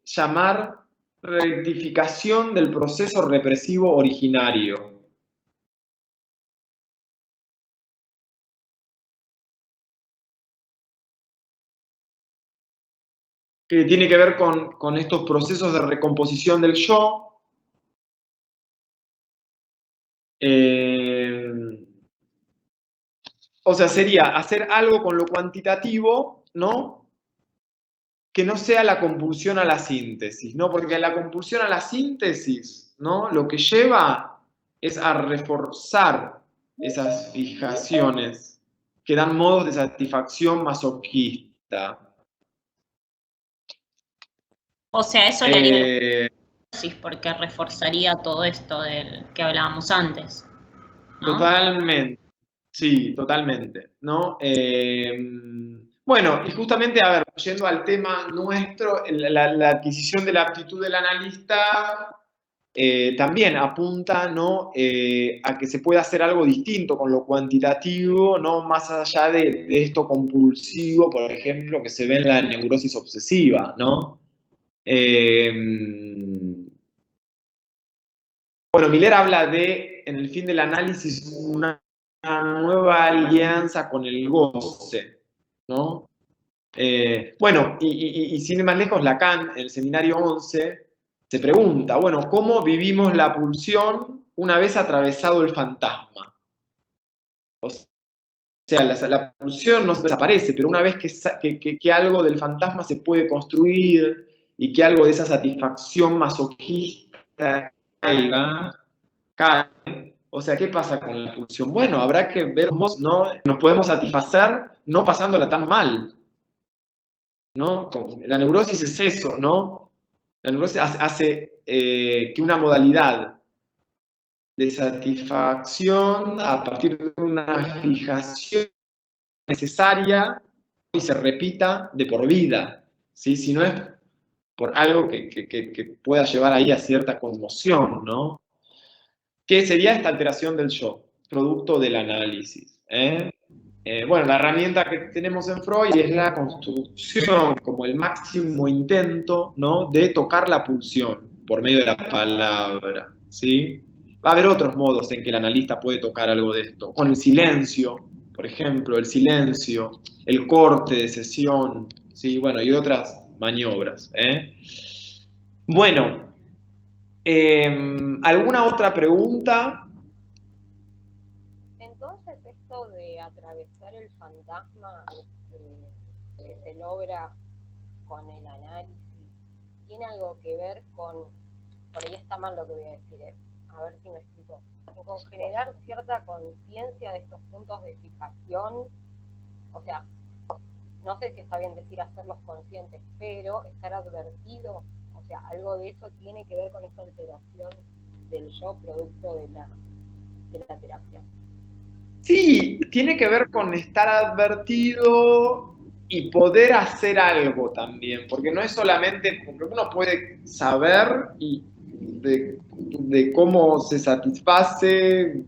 llamar rectificación del proceso represivo originario. Que tiene que ver con estos procesos de recomposición del yo. O sea, sería hacer algo con lo cuantitativo, ¿no?, que no sea la compulsión a la síntesis, ¿no? Porque la compulsión a la síntesis, ¿no?, lo que lleva es a reforzar esas fijaciones que dan modos de satisfacción masoquista. O sea, eso le haría porque reforzaría todo esto del que hablábamos antes, ¿no? Totalmente, sí, totalmente, ¿no? Bueno, y justamente, a ver, yendo al tema nuestro, la adquisición de la aptitud del analista también apunta, ¿no?, a que se pueda hacer algo distinto con lo cuantitativo, ¿no?, más allá de esto compulsivo, por ejemplo, que se ve en la neurosis obsesiva, ¿no? Bueno, Miller habla de, en el fin del análisis, una nueva alianza con el goce, ¿no? Bueno, y sin ir más lejos, Lacan, en el seminario 11, se pregunta, bueno, ¿cómo vivimos la pulsión una vez atravesado el fantasma? O sea, la pulsión no desaparece, pero una vez que algo del fantasma se puede construir y que algo de esa satisfacción masoquista cae. O sea, ¿qué pasa con la pulsión? Bueno, habrá que ver cómo, ¿no?, nos podemos satisfacer no pasándola tan mal, ¿no? La neurosis es eso, ¿no? La neurosis hace que una modalidad de satisfacción a partir de una fijación necesaria y se repita de por vida, ¿sí? Si no es por algo que pueda llevar ahí a cierta conmoción, ¿no? ¿Qué sería esta alteración del yo? Producto del análisis. Bueno, la herramienta que tenemos en Freud es la construcción como el máximo intento, ¿no?, de tocar la pulsión por medio de la palabra, ¿sí? Va a haber otros modos en que el analista puede tocar algo de esto, con el silencio, por ejemplo, el silencio, el corte de sesión, ¿sí? Bueno, y otras maniobras. Bueno, ¿alguna otra pregunta? Entonces, esto de atravesar el fantasma que se logra con el análisis, ¿tiene algo que ver con, por ahí está mal lo que voy a decir, a ver si me explico, con generar cierta conciencia de estos puntos de fijación? O sea, no sé si está bien decir hacerlos conscientes, pero estar advertido, o sea, algo de eso tiene que ver con esta alteración del yo producto de la terapia. Sí, tiene que ver con estar advertido y poder hacer algo también, porque no es solamente, porque uno puede saber de cómo se satisface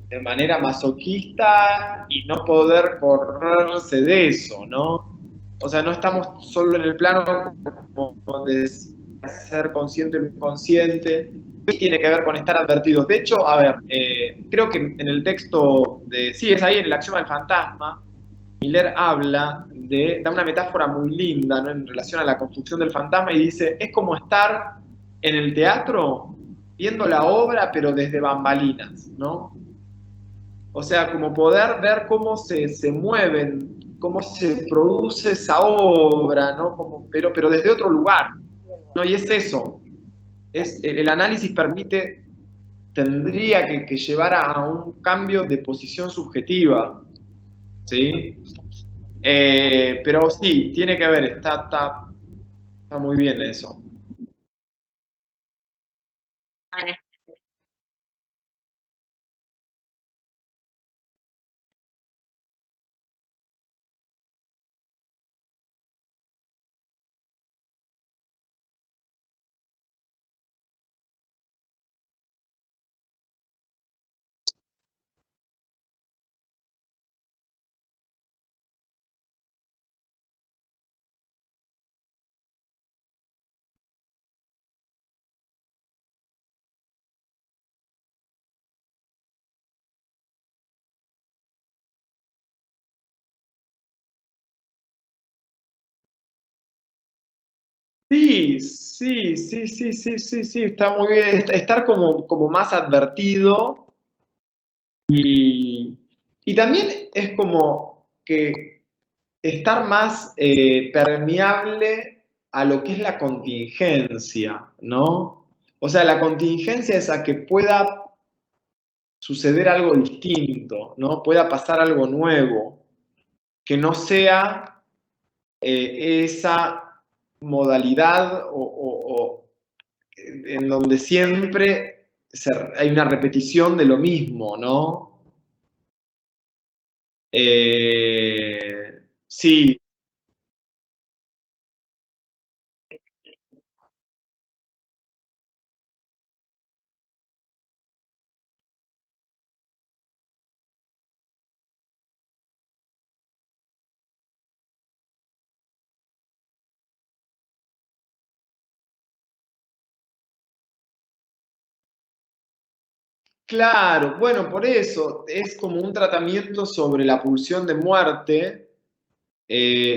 de manera masoquista y no poder correrse de eso, ¿no? O sea, no estamos solo en el plano como de ser consciente o inconsciente, tiene que ver con estar advertidos. De hecho, a ver, creo que en el texto de, sí, es ahí en el axioma del fantasma, Miller da una metáfora muy linda, ¿no?, en relación a la construcción del fantasma y dice, es como estar en el teatro viendo la obra pero desde bambalinas, ¿no? O sea, como poder ver cómo se mueven, cómo se produce esa obra, ¿no? Pero desde otro lugar, ¿no? Y es eso, el análisis tendría que llevar a un cambio de posición subjetiva, ¿sí? Pero sí, tiene que ver, está muy bien eso. Sí, sí, está muy bien. Estar como más advertido y también es como que estar más permeable a lo que es la contingencia, ¿no? O sea, la contingencia es a que pueda suceder algo distinto, ¿no? Pueda pasar algo nuevo, que no sea esa modalidad en donde siempre hay una repetición de lo mismo, ¿no? Sí, claro, bueno, por eso es como un tratamiento sobre la pulsión de muerte,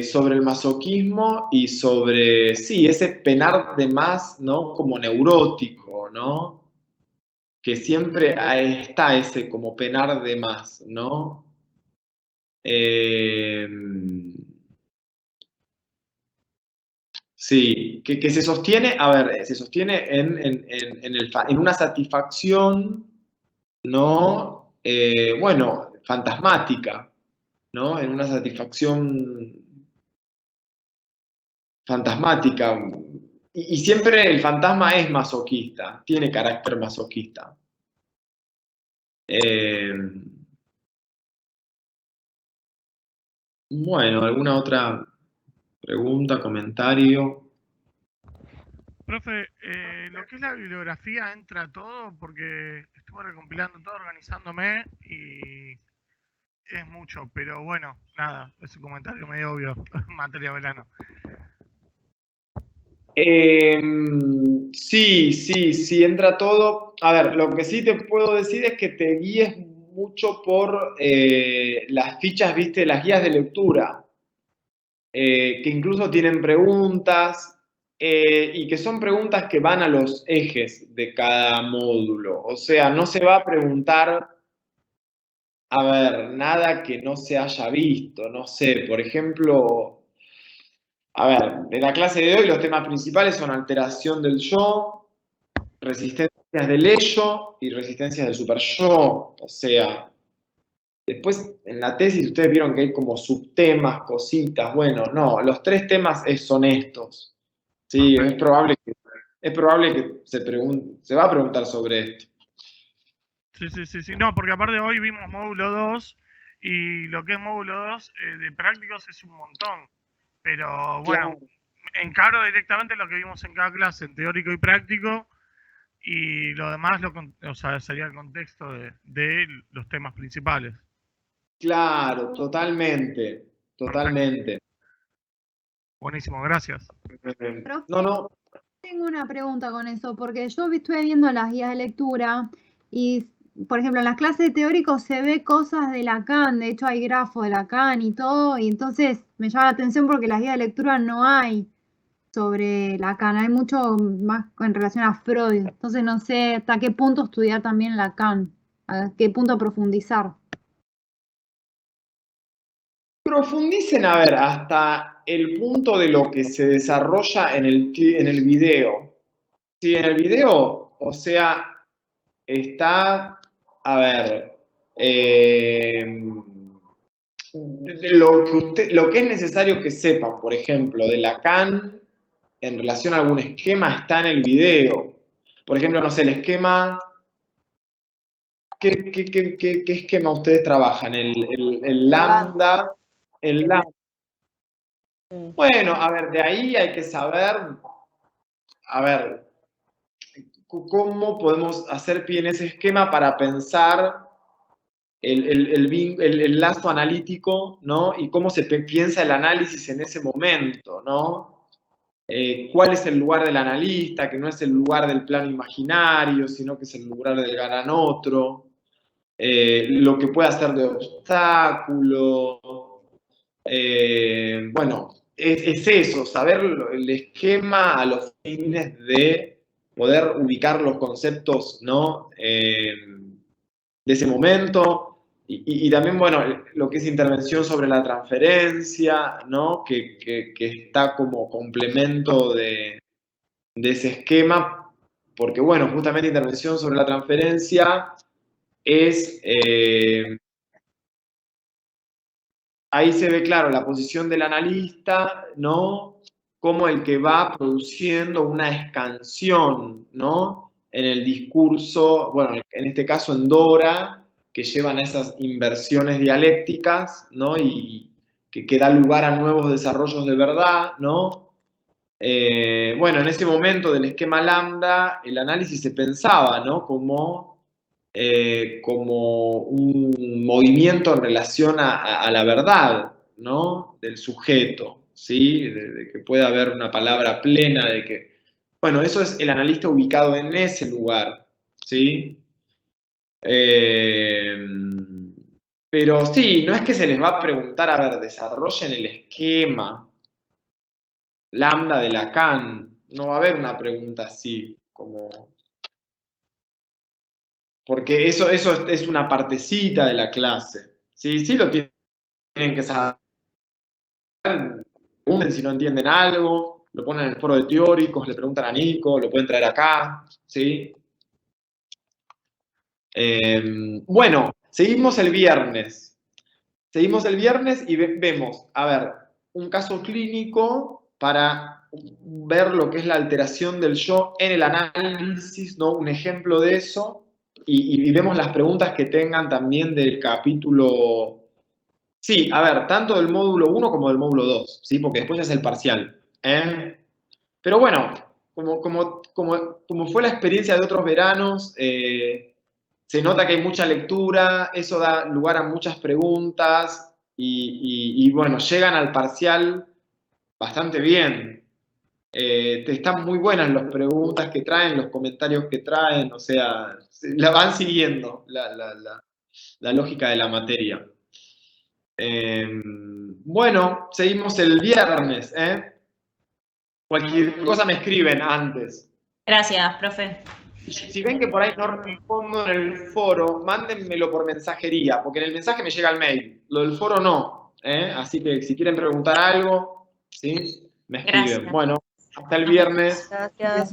sobre el masoquismo y sobre, sí, ese penar de más, ¿no? Como neurótico, ¿no? Que siempre está ese como penar de más, ¿no? Eh, sí, que se sostiene, a ver, se sostiene en una satisfacción, ¿no? Bueno, fantasmática, ¿no? En una satisfacción fantasmática. Y siempre el fantasma es masoquista, tiene carácter masoquista. Eh, bueno, ¿alguna otra pregunta, comentario? Profe, lo que es la bibliografía entra todo porque estuve recompilando todo, organizándome y es mucho, pero bueno, nada, es un comentario medio obvio, materia verano. Sí, entra todo. A ver, lo que sí te puedo decir es que te guíes mucho por las fichas, viste, las guías de lectura, que incluso tienen preguntas y que son preguntas que van a los ejes de cada módulo. O sea, no se va a preguntar, a ver, nada que no se haya visto. No sé, por ejemplo, a ver, de la clase de hoy los temas principales son alteración del yo, resistencias del ello y resistencias del superyo. O sea, después en la tesis ustedes vieron que hay como subtemas, cositas. Bueno, no, los tres temas son estos. Sí, es probable que se va a preguntar sobre esto. Sí. No, porque aparte hoy vimos módulo 2 y lo que es módulo 2 de prácticos es un montón. Pero bueno, encaro directamente lo que vimos en cada clase, en teórico y práctico, y lo demás sería el contexto de los temas principales. Claro, totalmente. Buenísimo, gracias. No. Tengo una pregunta con eso, porque yo estuve viendo las guías de lectura y, por ejemplo, en las clases de teóricos se ve cosas de Lacan, de hecho hay grafos de Lacan y todo, y entonces me llama la atención porque las guías de lectura no hay sobre Lacan, hay mucho más en relación a Freud, entonces no sé hasta qué punto estudiar también Lacan, a qué punto profundizar. Profundicen, a ver, hasta el punto de lo que se desarrolla en el video. Sí, en el video, o sea, está, a ver, lo que es necesario que sepan, por ejemplo, de Lacan en relación a algún esquema está en el video. Por ejemplo, no sé, el esquema. ¿Qué esquema ustedes trabajan? El lambda. El lambda. Bueno, a ver, de ahí hay que saber, a ver, cómo podemos hacer pie en ese esquema para pensar el lazo analítico, ¿no? Y cómo se piensa el análisis en ese momento, ¿no? Cuál es el lugar del analista, que no es el lugar del plano imaginario, sino que es el lugar del gran otro. Lo que puede hacer de obstáculo. Bueno, es eso, saber el esquema a los fines de poder ubicar los conceptos, ¿no? De ese momento. Y también, bueno, lo que es intervención sobre la transferencia, ¿no? Que está como complemento de ese esquema, porque, bueno, justamente intervención sobre la transferencia es... ahí se ve claro la posición del analista, ¿no? Como el que va produciendo una escansión, ¿no? En el discurso, bueno, en este caso en Dora, que llevan a esas inversiones dialécticas, ¿no? Y que da lugar a nuevos desarrollos de verdad, ¿no? Bueno, en ese momento del esquema lambda, el análisis se pensaba, ¿no? Como un movimiento en relación a la verdad, ¿no? Del sujeto, ¿sí? De que pueda haber una palabra plena, de que... Bueno, eso es el analista ubicado en ese lugar, ¿sí? Pero sí, no es que se les va a preguntar, a ver, desarrollen el esquema lambda de Lacan, no va a haber una pregunta así, como... Porque eso es una partecita de la clase. Sí lo tienen que saber. Pregunten si no entienden algo, lo ponen en el foro de teóricos, le preguntan a Nico, lo pueden traer acá, ¿sí? Bueno, seguimos el viernes. Seguimos el viernes y vemos, a ver, un caso clínico para ver lo que es la alteración del yo en el análisis, ¿no? Un ejemplo de eso. Y vemos las preguntas que tengan también del capítulo... Sí, a ver, tanto del módulo 1 como del módulo 2, ¿sí? Porque después ya es el parcial. Pero bueno, como fue la experiencia de otros veranos, se nota que hay mucha lectura, eso da lugar a muchas preguntas y bueno, llegan al parcial bastante bien. Están muy buenas las preguntas que traen, los comentarios que traen, o sea, la van siguiendo la lógica de la materia. Bueno, seguimos el viernes, Cualquier cosa me escriben antes. Gracias, profe. Si ven que por ahí no respondo en el foro, mándenmelo por mensajería, porque en el mensaje me llega el mail, lo del foro no, Así que si quieren preguntar algo, ¿sí? Me escriben. Gracias. Bueno, hasta el viernes. Gracias.